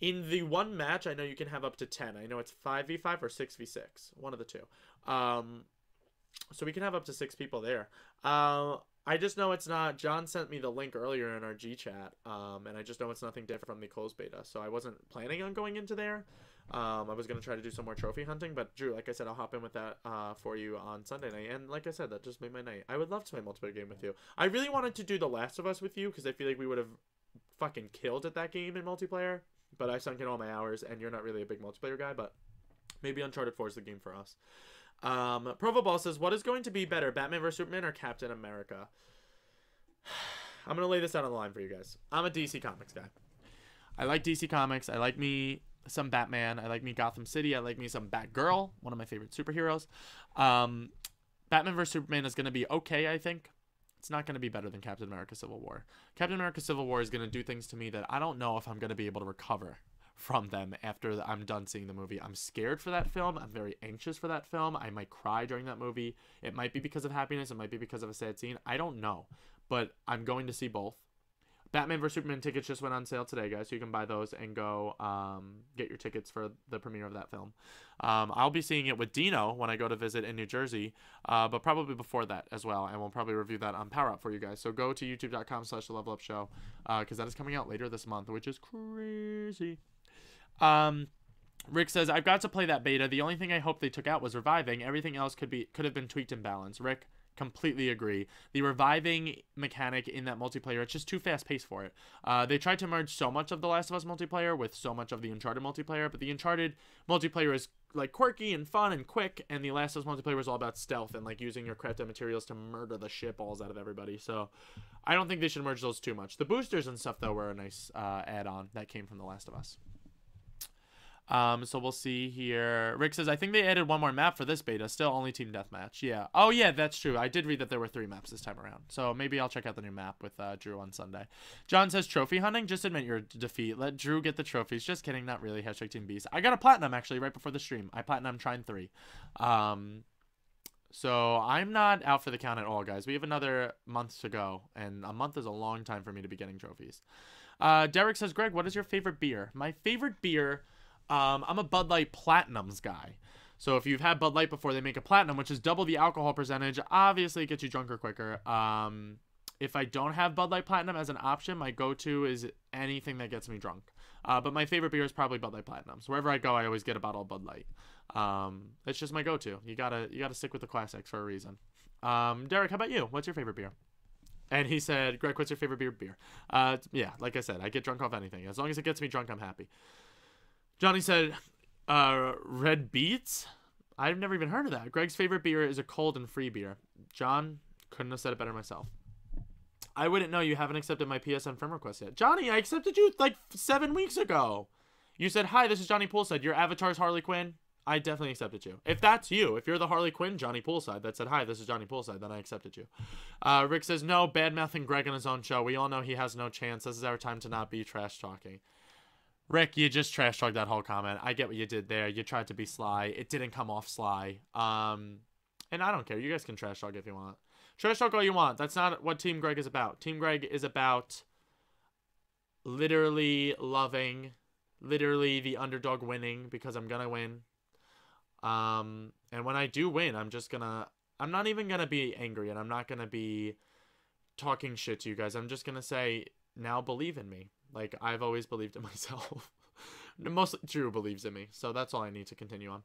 In the one match, I know you can have up to 10. I know it's 5v5 or 6v6. One of the two. So we can have up to 6 people there. I just know it's not... John sent me the link earlier in our G chat. And I just know it's nothing different from the closed beta. So I wasn't planning on going into there. I was going to try to do some more trophy hunting, but Drew, like I said, I'll hop in with that for you on Sunday night, and like I said, that just made my night. I would love to play a multiplayer game with you. I really wanted to do The Last of Us with you, because I feel like we would have fucking killed at that game in multiplayer, but I sunk in all my hours, and you're not really a big multiplayer guy, but maybe Uncharted 4 is the game for us. Provo Ball says, what is going to be better, Batman vs. Superman or Captain America? I'm going to lay this out on the line for you guys. I'm a DC Comics guy. I like DC Comics. I like me some Batman. I like me Gotham City. I like me some Batgirl, one of my favorite superheroes. Batman vs. Superman is going to be okay, I think. It's not going to be better than Captain America Civil War. Captain America Civil War is going to do things to me that I don't know if I'm going to be able to recover from them after I'm done seeing the movie. I'm scared for that film. I'm very anxious for that film. I might cry during that movie. It might be because of happiness. It might be because of a sad scene. I don't know. But I'm going to see both. Batman vs. Superman tickets just went on sale today, guys, so you can buy those and go get your tickets for the premiere of that film. I'll be seeing it with Dino when I go to visit in New Jersey, but probably before that as well, and we'll probably review that on Power Up for you guys. So go to youtube.com/thelevelupshow, because that is coming out later this month, which is crazy. Rick says, I've got to play that beta. The only thing I hope they took out was reviving. Everything else could have been tweaked and balanced. Rick, completely agree. The reviving mechanic in that multiplayer, it's just too fast paced for it. They tried to merge so much of the Last of Us multiplayer with so much of the Uncharted multiplayer, but the Uncharted multiplayer is like quirky and fun and quick, and the Last of Us multiplayer is all about stealth and like using your crafted materials to murder the shit balls out of everybody. So I don't think they should merge those too much. The boosters and stuff though were a nice add-on that came from The Last of Us. So we'll see here. Rick says, I think they added one more map for this beta. Still only team deathmatch. Yeah. Oh, yeah, that's true. I did read that there were 3 maps this time around. So maybe I'll check out the new map with Drew on Sunday. John says, trophy hunting? Just admit your defeat. Let Drew get the trophies. Just kidding. Not really. Hashtag Team Beast. I got a platinum, actually, right before the stream. I platinum Trine 3. So I'm not out for the count at all, guys. We have another month to go. And a month is a long time for me to be getting trophies. Derek says, Greg, what is your favorite beer? My favorite beer... I'm a Bud Light Platinums guy. So if you've had Bud Light before, they make a Platinum, which is double the alcohol percentage. Obviously, it gets you drunker quicker. If I don't have Bud Light Platinum as an option, my go-to is anything that gets me drunk. But my favorite beer is probably Bud Light Platinums. Wherever I go, I always get a bottle of Bud Light. It's just my go-to. You gotta stick with the classics for a reason. Derek, how about you? What's your favorite beer? And he said, Greg, what's your favorite beer? Yeah, like I said, I get drunk off anything. As long as it gets me drunk, I'm happy. Johnny said, Red Beets? I've never even heard of that. Greg's favorite beer is a cold and free beer. John, couldn't have said it better myself. I wouldn't know. You haven't accepted my PSN friend request yet. Johnny, I accepted you like 7 weeks ago. You said, hi, this is Johnny Poolside. Your avatar's Harley Quinn. I definitely accepted you. If that's you, if you're the Harley Quinn Johnny Poolside that said, hi, this is Johnny Poolside, then I accepted you. Rick says, no, bad-mouthing Greg on his own show. We all know he has no chance. This is our time to not be trash-talking. Rick, you just trash-talked that whole comment. I get what you did there. You tried to be sly. It didn't come off sly. And I don't care. You guys can trash-talk if you want. Trash-talk all you want. That's not what Team Greg is about. Team Greg is about literally loving, literally the underdog winning because I'm going to win. And when I do win, I'm not even gonna be angry, and I'm not gonna be talking shit to you guys. I'm just gonna say, now believe in me. Like, I've always believed in myself. Mostly Drew believes in me, so that's all I need to continue on.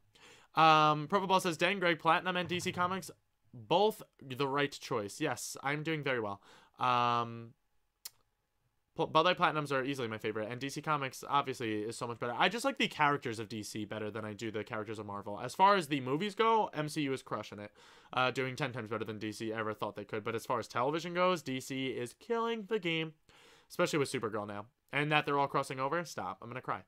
Purple says, dang, Greg, Platinum and DC Comics, both the right choice. Yes, I'm doing very well. Bud Light Platinums are easily my favorite, and DC Comics obviously is so much better. I just like the characters of DC better than I do the characters of Marvel. As far as the movies go, MCU is crushing it, doing 10 times better than DC ever thought they could. But as far as television goes, DC is killing the game, especially with Supergirl now. And that they're all crossing over, stop, I'm gonna cry.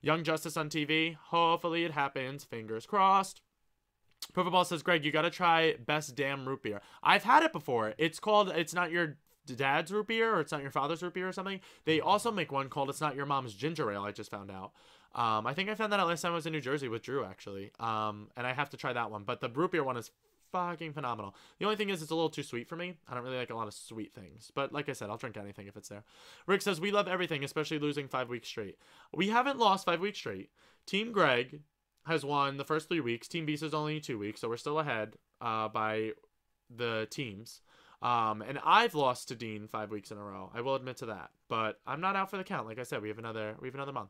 Young Justice on TV, hopefully it happens, fingers crossed. Perfect Ball says, Greg, you gotta try Best Damn Root Beer. I've had it before. It's called, it's not your dad's root beer, or it's not your father's root beer or something. They also make one called It's Not Your Mom's Ginger Ale, I just found out. I think I found that out last time I was in New Jersey with Drew, actually. And I have to try that one. But the root beer one is fucking phenomenal. The only thing is it's a little too sweet for me. I don't really like a lot of sweet things. But like I said, I'll drink anything if it's there. Rick says, we love everything, especially losing 5 weeks straight. We haven't lost 5 weeks straight. Team Greg has won the first 3 weeks. Team Visa's only 2 weeks, so we're still ahead by the teams. And I've lost to Dean 5 weeks in a row. I will admit to that. But I'm not out for the count. Like I said, we have another month.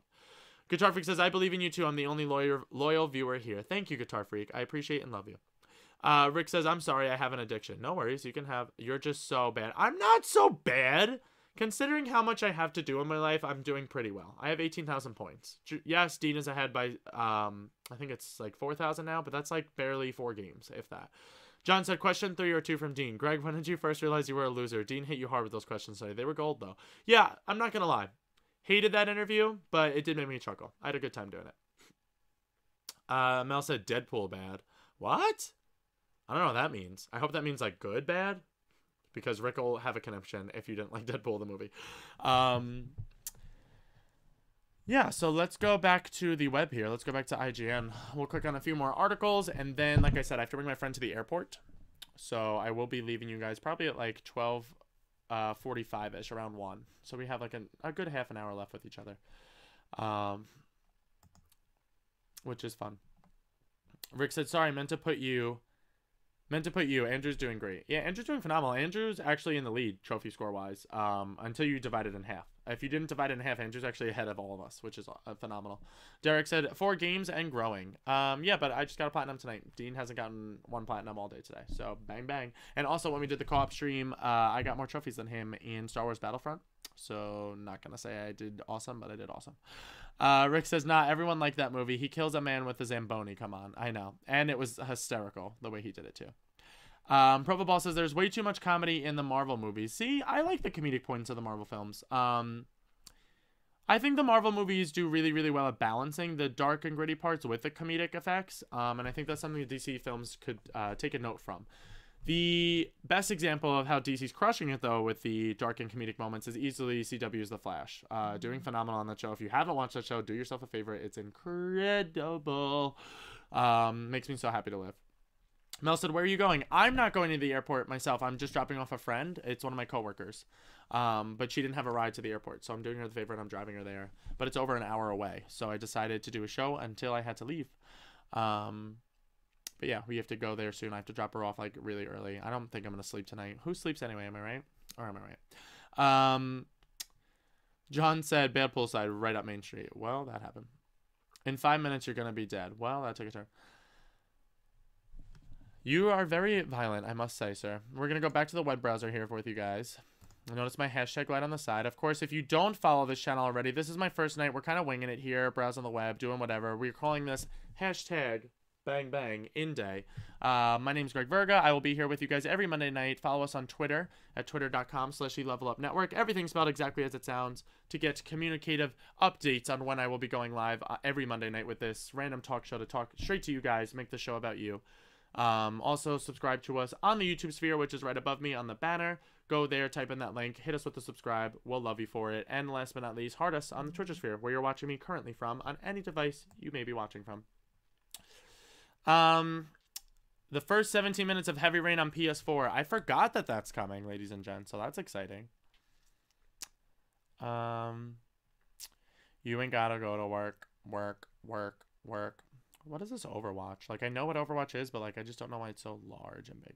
Guitar Freak says, I believe in you too. I'm the only loyal viewer here. Thank you, Guitar Freak. I appreciate and love you. Rick says, I'm sorry, I have an addiction. No worries, you can have, you're just so bad. I'm not so bad. Considering how much I have to do in my life, I'm doing pretty well. I have 18,000 points. Yes, Dean is ahead by, I think it's like 4,000 now, but that's like barely 4 games, if that. John said, question 3 or 2 from Dean. Greg, when did you first realize you were a loser? Dean hit you hard with those questions today. They were gold, though. Yeah, I'm not going to lie. Hated that interview, but it did make me chuckle. I had a good time doing it. Mel said, Deadpool bad. What? I don't know what that means. I hope that means, like, good bad. Because Rick will have a connection if you didn't like Deadpool the movie. Yeah, so let's go back to the web here. Let's go back to IGN. We'll click on a few more articles. And then, like I said, I have to bring my friend to the airport. So I will be leaving you guys probably at, like, 12:45-ish, around 1. So we have, like, a good half an hour left with each other. Which is fun. Rick said, sorry, meant to put you. Andrew's doing great. Yeah, Andrew's doing phenomenal. Andrew's actually in the lead, trophy score-wise, until you divide it in half. If you didn't divide it in half, Andrew's actually ahead of all of us, which is phenomenal. Derek said, 4 games and growing. Yeah, but I just got a platinum tonight. Dean hasn't gotten 1 platinum all day today, so bang, bang. And also, when we did the co-op stream, I got more trophies than him in Star Wars Battlefront. So, not going to say I did awesome, but I did awesome. Rick says, nah, everyone liked that movie. He kills a man with a Zamboni. Come on. I know. And it was hysterical, the way he did it, too. Provo Ball says, there's way too much comedy in the Marvel movies. See, I like the comedic points of the Marvel films. I think the Marvel movies do really, really well at balancing the dark and gritty parts with the comedic effects. And I think that's something the DC films could take a note from. The best example of how DC's crushing it, though, with the dark and comedic moments is easily CW's The Flash. Doing phenomenal on that show. If you haven't watched that show, do yourself a favor. It's incredible. Makes me so happy to live. Mel said, where are you going? I'm not going to the airport myself. I'm just dropping off a friend. It's one of my coworkers. But she didn't have a ride to the airport, so I'm doing her the favor and I'm driving her there. But it's over an hour away, so I decided to do a show until I had to leave. But yeah, we have to go there soon. I have to drop her off like really early. I don't think I'm going to sleep tonight. Who sleeps anyway? Am I right? Or am I right? John said, bad poolside right up Main Street. Well, that happened. In 5 minutes, you're going to be dead. Well, that took a turn. You are very violent, I must say, sir. We're going to go back to the web browser here with you guys. Notice my hashtag light on the side. Of course, if you don't follow this channel already, this is my first night. We're kind of winging it here, browsing the web, doing whatever. We're calling this hashtag bang bang in day. My name's Greg Virga. I will be here with you guys every Monday night. Follow us on Twitter at twitter.com/elevelupnetwork. Everything spelled exactly as it sounds to get communicative updates on when I will be going live every Monday night with this random talk show to talk straight to you guys, make the show about you. Also subscribe to us on the YouTube sphere, which is right above me on the banner. Go there, type in that link, hit us with the subscribe. We'll love you for it. And last but not least, heart us on the Twitch sphere, where you're watching me currently from on any device you may be watching from. The first 17 minutes of Heavy Rain on PS4. I forgot that that's coming, ladies and gents, so that's exciting. You ain't gotta go to work. What is this Overwatch? Like, I know what Overwatch is, but, like, I just don't know why it's so large and big.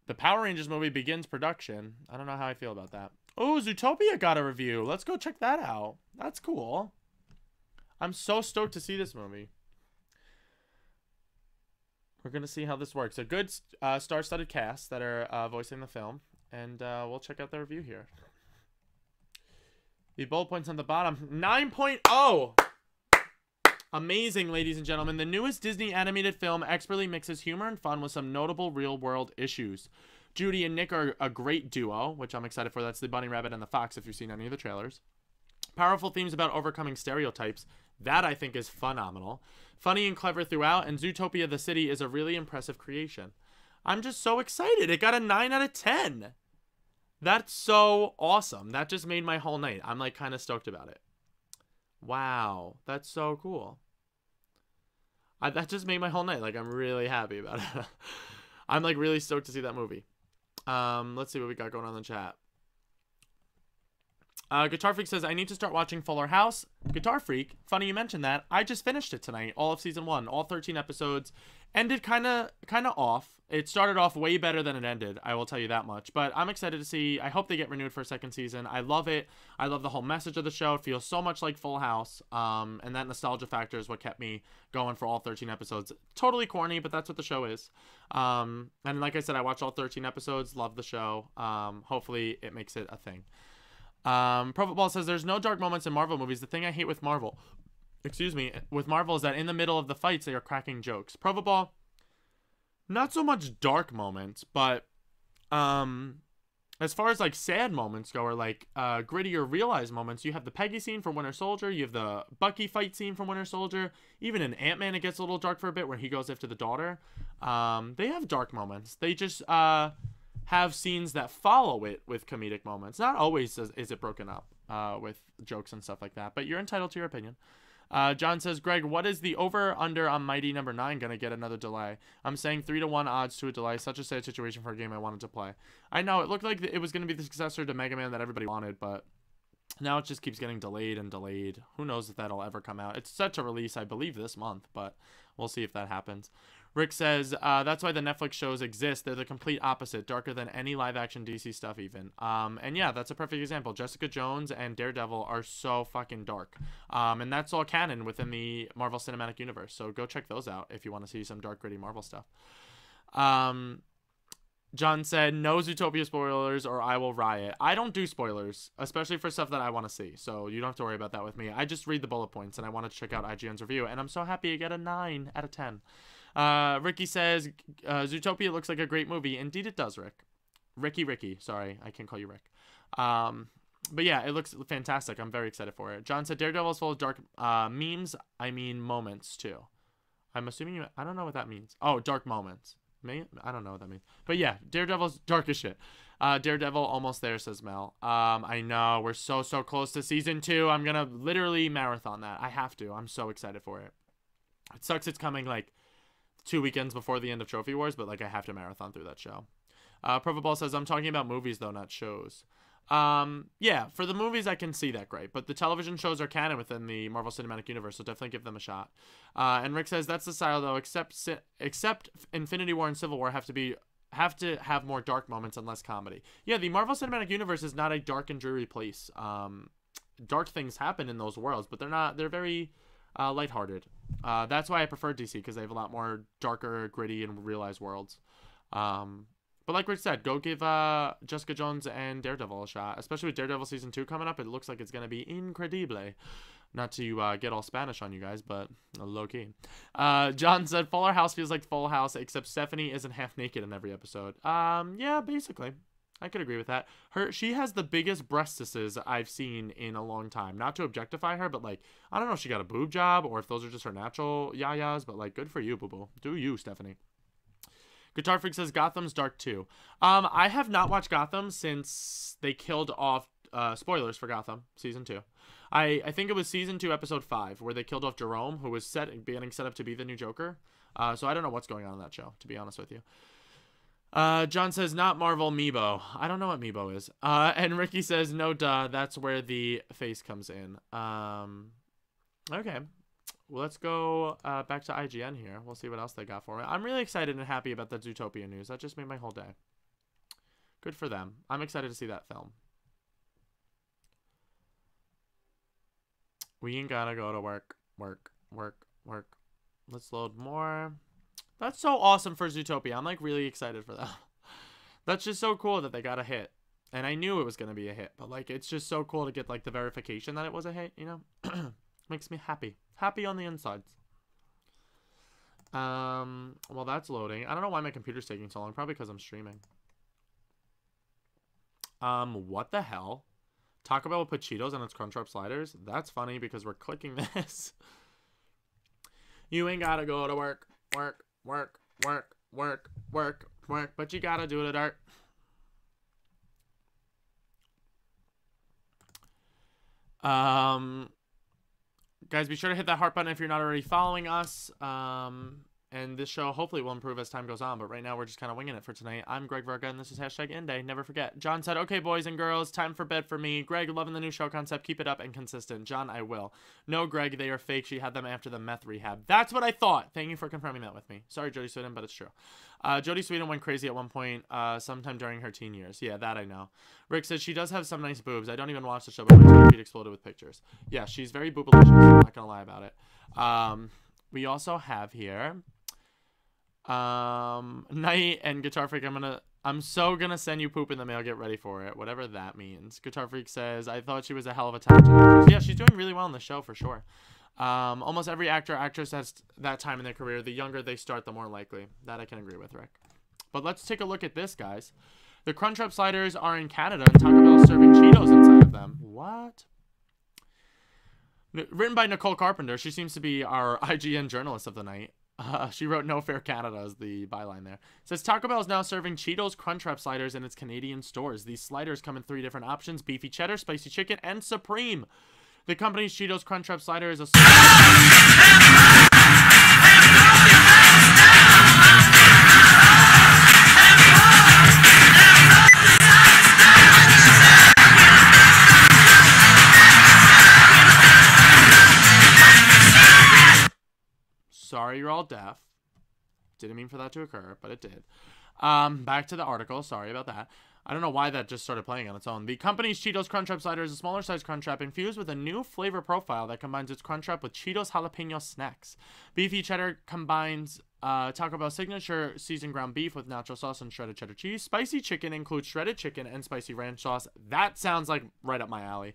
The Power Rangers movie begins production. I don't know how I feel about that. Oh, Zootopia got a review. Let's go check that out. That's cool. I'm so stoked to see this movie. We're going to see how this works. A good star-studded cast that are voicing the film. And we'll check out the review here. The bullet points on the bottom. 9.0! Amazing, ladies and gentlemen. The newest Disney animated film expertly mixes humor and fun with some notable real-world issues. Judy and Nick are a great duo, which I'm excited for. That's the bunny rabbit and the fox, if you've seen any of the trailers. Powerful themes about overcoming stereotypes. That, I think, is phenomenal. Funny and clever throughout, and Zootopia the City is a really impressive creation. I'm just so excited. It got a 9 out of 10. That's so awesome. That just made my whole night. I'm, like, kind of stoked about it. Wow. That's so cool. That just made my whole night. Like, I'm really happy about it. I'm, like, really stoked to see that movie. Let's see what we got going on in the chat. Guitar Freak says, I need to start watching Fuller House. Guitar Freak, funny you mentioned that. I just finished it tonight. All of season 1. All 13 episodes. Ended kind of off. It started off way better than it ended. I will tell you that much. But I'm excited to see. I hope they get renewed for a second season. I love it. I love the whole message of the show. It feels so much like Full House. And that nostalgia factor is what kept me going for all 13 episodes. Totally corny, but that's what the show is. And like I said, I watched all 13 episodes. Love the show. Hopefully it makes it a thing. Prophet Ball says, there's no dark moments in Marvel movies. The thing I hate with Marvel, with Marvel is that in the middle of the fights, they are cracking jokes. Prophet Ball, not so much dark moments, but, as far as, like, sad moments go, or, like, gritty or realized moments, you have the Peggy scene from Winter Soldier, you have the Bucky fight scene from Winter Soldier, even in Ant-Man, it gets a little dark for a bit, where he goes after the daughter. They have dark moments. They just, have scenes that follow it with comedic moments. Not always is it broken up with jokes and stuff like that, but you're entitled to your opinion. John says, Greg, what is the over-under on Mighty Number 9 going to get another delay? I'm saying 3-1 odds to a delay. Such a sad situation for a game I wanted to play. I know, it looked like it was going to be the successor to Mega Man that everybody wanted, but now it just keeps getting delayed and delayed. Who knows if that'll ever come out. It's set to release, I believe, this month, but we'll see if that happens. Rick says, that's why the Netflix shows exist. They're the complete opposite, darker than any live-action DC stuff even. And yeah, that's a perfect example. Jessica Jones and Daredevil are so fucking dark. And that's all canon within the Marvel Cinematic Universe. So go check those out if you want to see some dark, gritty Marvel stuff. John said, no Zootopia spoilers or I will riot. I don't do spoilers, especially for stuff that I want to see. So you don't have to worry about that with me. I just read the bullet points and I wanted to check out IGN's review. And I'm so happy I get a 9 out of 10. Ricky says, Zootopia looks like a great movie. Indeed it does, Rick. Ricky. Sorry, I can't call you Rick. But yeah, it looks fantastic. I'm very excited for it. John said, Daredevil is full of dark memes. I mean moments, too. I'm assuming I don't know what that means. Oh, dark moments. I don't know what that means. But yeah, Daredevil's dark as shit. Daredevil almost there, says Mel. I know. We're so close to season 2. I'm going to literally marathon that. I have to. I'm so excited for it. It sucks it's coming, like, 2 weekends before the end of Trophy Wars, but, like, I have to marathon through that show. Prophet Ball says, I'm talking about movies, though, not shows. Yeah, for the movies, I can see that great, but the television shows are canon within the Marvel Cinematic Universe, so definitely give them a shot. And Rick says, that's the style, though, except Infinity War and Civil War have to have more dark moments and less comedy. Yeah, the Marvel Cinematic Universe is not a dark and dreary place. Dark things happen in those worlds, but they're very lighthearted. That's why I prefer DC, because they have a lot more darker, gritty, and realized worlds. But like Rich said, go give Jessica Jones and Daredevil a shot, especially with Daredevil Season 2 coming up. It looks like it's going to be incredible. Not to get all Spanish on you guys, but low-key. John said, Fuller House feels like Full House, except Stephanie isn't half naked in every episode. Yeah, basically. I could agree with that. She has the biggest breastises I've seen in a long time. Not to objectify her, but, like, I don't know if she got a boob job or if those are just her natural yayas, but, like, good for you, boo-boo. Do you, Stephanie. Guitar Freak says, Gotham's dark too. I have not watched Gotham since they killed off, spoilers for Gotham, Season 2. I think it was Season 2, Episode 5, where they killed off Jerome, who was getting set up to be the new Joker. So I don't know what's going on in that show, to be honest with you. John says, not Marvel, Meebo. I don't know what Meebo is. And Ricky says, no duh, that's where the face comes in. Okay. let's go back to IGN here. We'll see what else they got for me. I'm really excited and happy about the Zootopia news. That just made my whole day. Good for them. I'm excited to see that film. We ain't gotta go to work. Let's load more. That's so awesome for Zootopia. I'm like really excited for that. That's just so cool that they got a hit. And I knew it was going to be a hit, but like it's just so cool to get like the verification that it was a hit, you know? Makes me happy. Happy on the insides. Well, that's loading. I don't know why my computer's taking so long. Probably because I'm streaming. What the hell? Taco Bell will put Cheetos on its Crunchwrap sliders? That's funny because we're clicking this. You ain't gotta go to work, but you gotta do the dirt. Guys, be sure to hit that heart button if you're not already following us. And this show hopefully will improve as time goes on, but right now we're just kind of winging it for tonight. I'm Greg Virga, and this is Hashtag End Day. Never forget. John said, okay, boys and girls, time for bed for me. Greg, loving the new show concept. Keep it up and consistent. John, I will. No, Greg, they are fake. She had them after the meth rehab. That's what I thought. Thank you for confirming that with me. Sorry, Jodie Sweden, but it's true. Jodie Sweden went crazy at one point, sometime during her teen years. Yeah, that I know. Rick says she does have some nice boobs. I don't even watch the show, but my Twitter feed exploded with pictures. Yeah, she's very boobalicious. I'm not going to lie about it. We also have here... Night and Guitar Freak, I'm so gonna send you poop in the mail. Get ready for it, whatever that means. Guitar Freak says, I thought she was a hell of a talented actress. Yeah, she's doing really well in the show for sure. Almost every actor or actress has that time in their career. The younger they start, the more likely. That I can agree with, Rick. But let's take a look at this, guys. The Crunchwrap sliders are in Canada, and Taco Bell is serving Cheetos inside of them. What? Written by Nicole Carpenter. She seems to be our IGN journalist of the night. She wrote No Fair Canada as the byline there. It says Taco Bell is now serving Cheetos Crunchwrap sliders in its Canadian stores. These sliders come in 3 different options: beefy cheddar, spicy chicken, and supreme. The company's Cheetos Crunchwrap slider is a Sorry, you're all deaf. Didn't mean for that to occur, but it did. Back to the article. Sorry about that. I don't know why that just started playing on its own. The company's Cheetos Crunchwrap slider is a smaller size Crunchwrap infused with a new flavor profile that combines its Crunchwrap with Cheetos jalapeno snacks. Beefy cheddar combines Taco Bell signature seasoned ground beef with nacho sauce and shredded cheddar cheese. Spicy chicken includes shredded chicken and spicy ranch sauce. That sounds like right up my alley.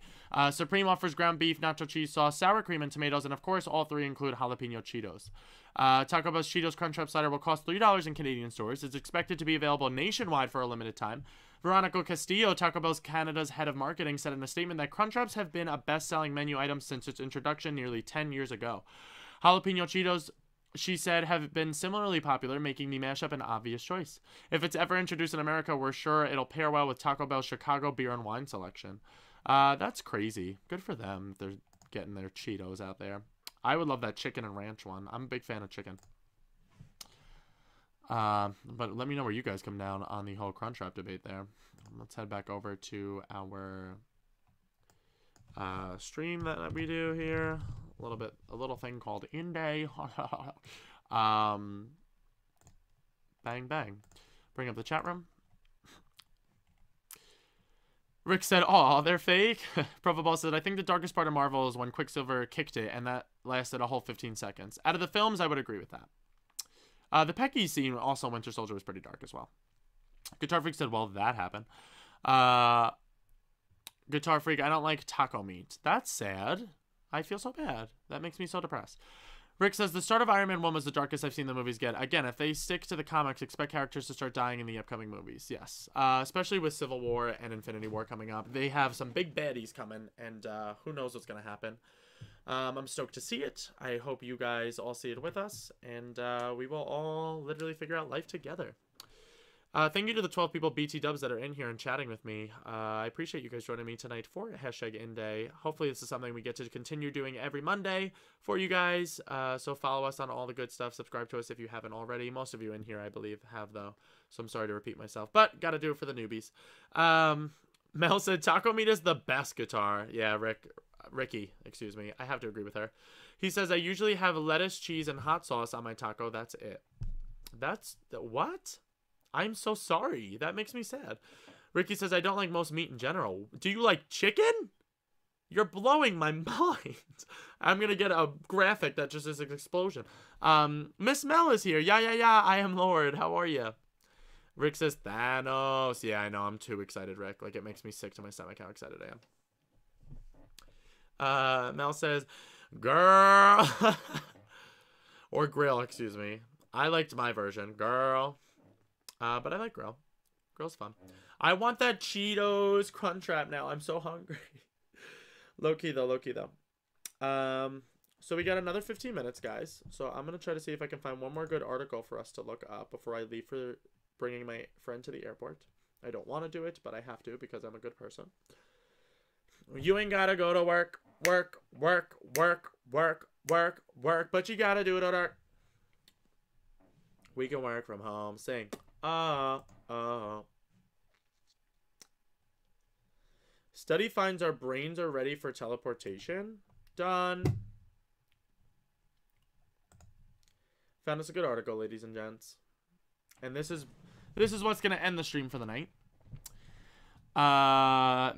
Supreme offers ground beef, nacho cheese sauce, sour cream, and tomatoes. And of course, all 3 include jalapeno Cheetos. Taco Bell's Cheetos Crunchwrap slider will cost $3 in Canadian stores. It's expected to be available nationwide for a limited time. Veronica Castillo, Taco Bell's Canada's head of marketing, said in a statement that Crunchwraps have been a best-selling menu item since its introduction nearly 10 years ago. Jalapeno Cheetos, she said, have been similarly popular, making the mashup an obvious choice. If it's ever introduced in America, we're sure it'll pair well with Taco Bell's Chicago beer and wine selection. That's crazy. Good for them. They're getting their Cheetos out there. I would love that chicken and ranch one. I'm a big fan of chicken. But let me know where you guys come down on the whole Crunchwrap debate there. Let's head back over to our stream that we do here. A little thing called In Day. Bang bang. Bring up the chat room. Rick said, "Oh, they're fake." Profoball said, "I think the darkest part of Marvel is when Quicksilver kicked it, and that lasted a whole 15 seconds. Out of the films, I would agree with that." The Pecky scene, also Winter Soldier, was pretty dark as well. Guitar Freak said, "Well, that happened." Guitar Freak, "I don't like taco meat." That's sad. I feel so bad. That makes me so depressed. Rick says, "The start of Iron Man 1 was the darkest I've seen the movies get." Again, if they stick to the comics, expect characters to start dying in the upcoming movies. Yes. Especially with Civil War and Infinity War coming up. They have some big baddies coming, and who knows what's going to happen. I'm stoked to see it. I hope you guys all see it with us, and we will all literally figure out life together. Thank you to the 12 people, BT Dubs, that are in here and chatting with me. I appreciate you guys joining me tonight for Hashtag In Day. Hopefully this is something we get to continue doing every Monday for you guys. So follow us on all the good stuff. Subscribe to us if you haven't already. Most of you in here, I believe, have, though. So I'm sorry to repeat myself, but got to do it for the newbies. Mel said, "Taco meat is the best guitar." Yeah, Ricky, excuse me. I have to agree with her. He says, I usually have lettuce, cheese, and hot sauce on my taco. That's it. That's... What? I'm so sorry. That makes me sad. Ricky says, I don't like most meat in general. Do you like chicken? You're blowing my mind. I'm going to get a graphic that just is an explosion. Miss Mel is here. Yeah. I am Lord. How are you? Rick says, Thanos. Yeah, I know. I'm too excited, Rick. Like, it makes me sick to my stomach how excited I am. Mel says, girl. Or grill, excuse me. I liked my version. Girl. But I like grill. Grill's fun. I want that Cheetos Crunchwrap now. I'm so hungry. Low key though. So we got another 15 minutes, guys. So I'm going to try to see if I can find one more good article for us to look up before I leave for bringing my friend to the airport. I don't want to do it, but I have to because I'm a good person. You ain't got to go to work, but you got to do it at work. We can work from home. Sing. Study finds our brains are ready for teleportation. Done. Found us a good article, ladies and gents. And this is what's gonna end the stream for the night.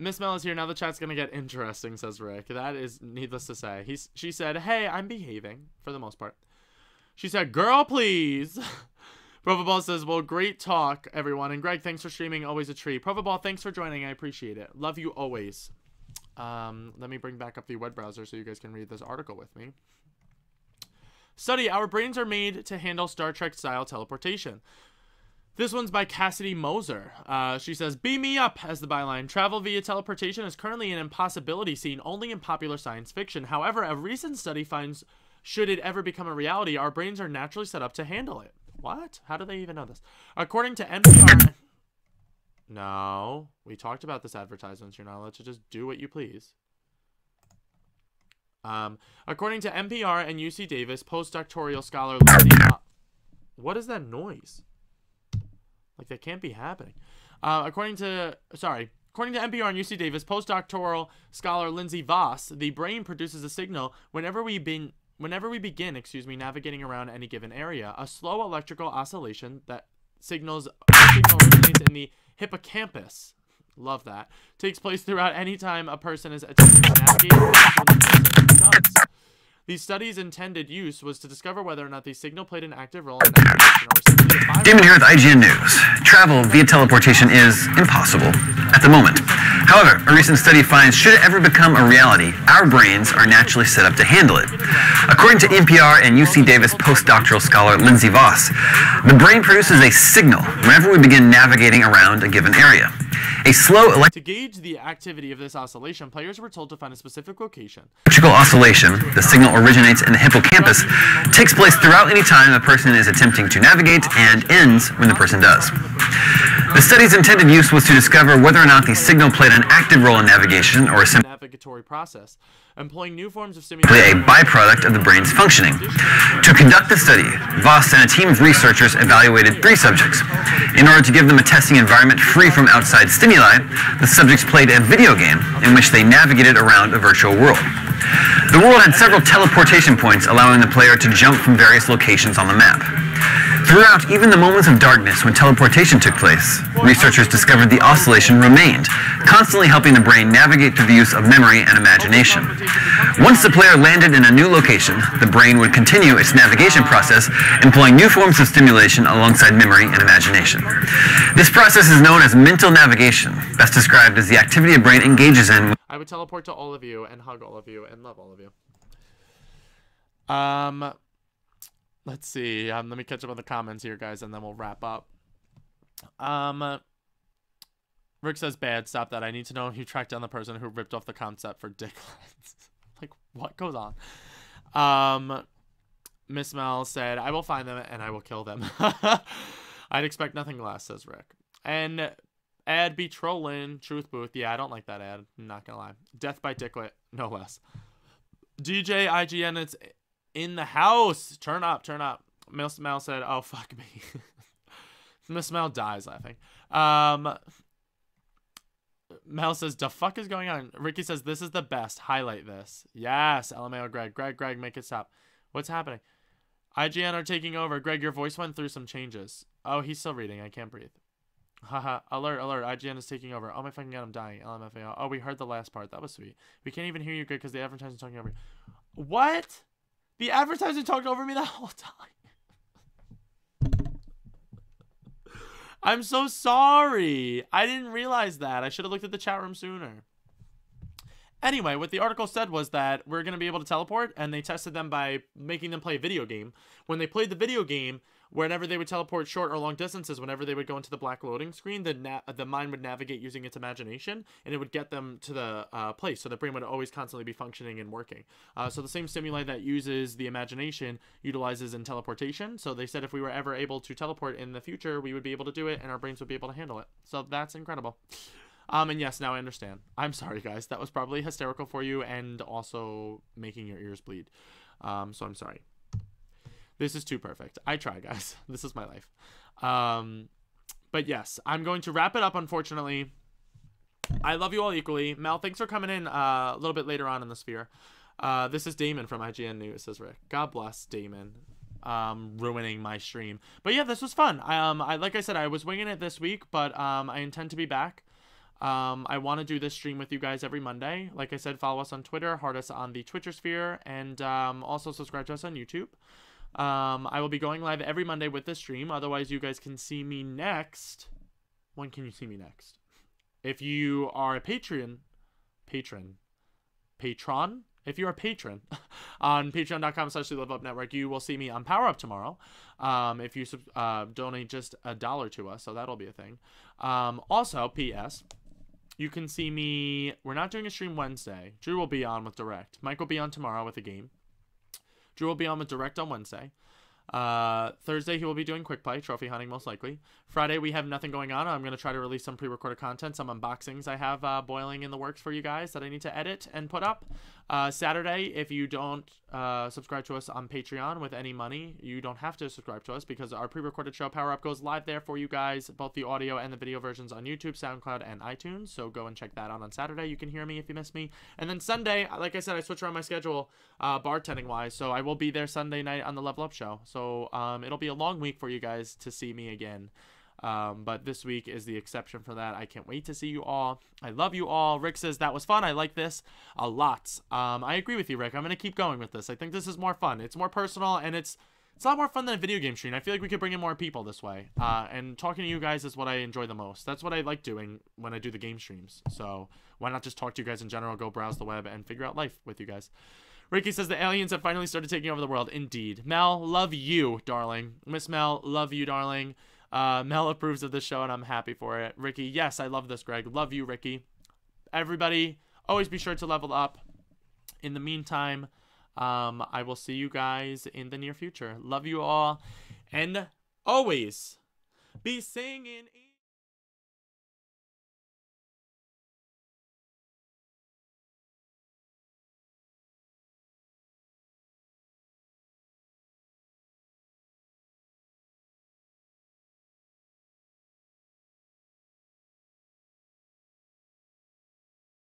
Miss Mel is here. Now the chat's gonna get interesting, says Rick. That is needless to say. She said, hey, I'm behaving for the most part. She said, girl, please. Profaball says, well, great talk, everyone. And Greg, thanks for streaming. Always a treat. Profaball, thanks for joining. I appreciate it. Love you always. Let me bring back up the web browser so you guys can read this article with me. Study, our brains are made to handle Star Trek-style teleportation. This one's by Cassidy Moser. She says, beam me up, as the byline. Travel via teleportation is currently an impossibility seen only in popular science fiction. However, a recent study finds, should it ever become a reality, our brains are naturally set up to handle it. What? How do they even know this? According to NPR... No. We talked about this advertisements. You're not allowed to just do what you please. According to NPR and UC Davis, postdoctoral scholar Lindsay... What is that noise? Like, that can't be happening. According to NPR and UC Davis, postdoctoral scholar Lindsay Voss, the brain produces a signal whenever we begin, navigating around any given area. A slow electrical oscillation that signal originates in the hippocampus. Love that. Takes place throughout any time a person is attempting to navigate when the person does. The study's intended use was to discover whether or not the signal played an active role in navigation or simply a Damon here with IGN News. Travel via teleportation is impossible at the moment. However, a recent study finds should it ever become a reality, our brains are naturally set up to handle it. According to NPR and UC Davis postdoctoral scholar Lindsay Voss, the brain produces a signal whenever we begin navigating around a given area. A slow To gauge the activity of this oscillation, players were told to find a specific location. Electrical oscillation, the signal originates in the hippocampus, takes place throughout any time a person is attempting to navigate and ends when the person does. The study's intended use was to discover whether or not the signal played an active role in navigation or simply Navigatory process, employing new forms of a stimulation. byproduct of the brain's functioning. To conduct the study, Voss and a team of researchers evaluated 3 subjects. In order to give them a testing environment free from outside stimuli, the subjects played a video game in which they navigated around a virtual world. The world had several teleportation points, allowing the player to jump from various locations on the map. Throughout even the moments of darkness when teleportation took place, researchers discovered the oscillation remained, constantly helping the brain navigate through the use of memory and imagination. Once the player landed in a new location, the brain would continue its navigation process, employing new forms of stimulation alongside memory and imagination. This process is known as mental navigation, best described as the activity a brain engages in. I would teleport to all of you and hug all of you and love all of you. Let's see. Let me catch up on the comments here, guys, and then we'll wrap up. Rick says, bad. Stop that. I need to know who tracked down the person who ripped off the concept for Dicklets. Like, what goes on? Miss Mel said, I will find them and I will kill them. I'd expect nothing less, says Rick. And ad be trolling. Truth Booth. Yeah, I don't like that ad. I'm not gonna lie. Death by Dicklet. No less. DJ IGN, it's in the house. Turn up, turn up. Miss Mel said, oh, fuck me. Miss Mel dies laughing. Mel says, "The fuck is going on?" Ricky says, "This is the best. Highlight this." Yes, LMAO Greg. Greg, make it stop. What's happening? IGN are taking over. Greg, your voice went through some changes. Oh, he's still reading. I can't breathe. Haha. Alert. IGN is taking over. Oh my fucking god, I'm dying. LMFAO. Oh, we heard the last part. That was sweet. We can't even hear you good because the advertiser's talking over you. What? The advertiser talked over me the whole time. I'm so sorry. I didn't realize that. I should have looked at the chat room sooner. Anyway, what the article said was that we're going to be able to teleport, and they tested them by making them play a video game. When they played the video game, whenever they would teleport short or long distances, whenever they would go into the black loading screen, the mind would navigate using its imagination, and it would get them to the place. So the brain would always constantly be functioning and working. So the same stimuli that uses the imagination utilizes in teleportation. So they said if we were ever able to teleport in the future, we would be able to do it, and our brains would be able to handle it. So that's incredible. And yes, now I understand. I'm sorry, guys. That was probably hysterical for you and also making your ears bleed. So I'm sorry. This is too perfect. I try, guys. This is my life. But yes, I'm going to wrap it up, unfortunately. I love you all equally. Mel, thanks for coming in a little bit later on in the sphere. This is Damon from IGN News, says Rick. God bless Damon. Ruining my stream. But yeah, this was fun. Like I said, I was winging it this week, but I intend to be back. I want to do this stream with you guys every Monday. Like I said, follow us on Twitter, heart us on the Twitcher sphere, and also subscribe to us on YouTube. I will be going live every Monday with this stream. Otherwise, you guys can see me next. When can you see me next? If you are a patron, if you're a patron on patreon.com/LiveUpNetwork, you will see me on Power Up tomorrow. If you donate just $1 to us, so that'll be a thing. Also, P.S. You can see me. We're not doing a stream Wednesday. Drew will be on with Direct. Mike will be on tomorrow with a game. Drew will be on with Direct on Wednesday. Thursday, he will be doing quick play, trophy hunting most likely. Friday, we have nothing going on. I'm going to try to release some pre-recorded content, some unboxings I have boiling in the works for you guys that I need to edit and put up. Saturday, if you don't subscribe to us on Patreon with any money, you don't have to subscribe to us because our pre-recorded show Power Up goes live there for you guys, both the audio and the video versions on YouTube, SoundCloud, and iTunes. So go and check that out on Saturday. You can hear me if you miss me. And then Sunday, like I said, I switch around my schedule bartending-wise, so I will be there Sunday night on the Level Up show. So it'll be a long week for you guys to see me again. But this week is the exception for that. I can't wait to see you all. I love you all. Rick says that was fun. I like this a lot. I agree with you, Rick. I'm going to keep going with this. I think this is more fun. It's more personal, and it's a lot more fun than a video game stream. I feel like we could bring in more people this way. And talking to you guys is what I enjoy the most. That's what I like doing when I do the game streams. So why not just talk to you guys in general, go browse the web, and figure out life with you guys. Ricky says the aliens have finally started taking over the world. Indeed. Mel, love you, darling. Miss Mel, love you, darling. Mel approves of this show, and I'm happy for it. Ricky, yes, I love this, Greg. Love you, Ricky. Everybody, always be sure to level up. In the meantime, I will see you guys in the near future. Love you all, and always be singing.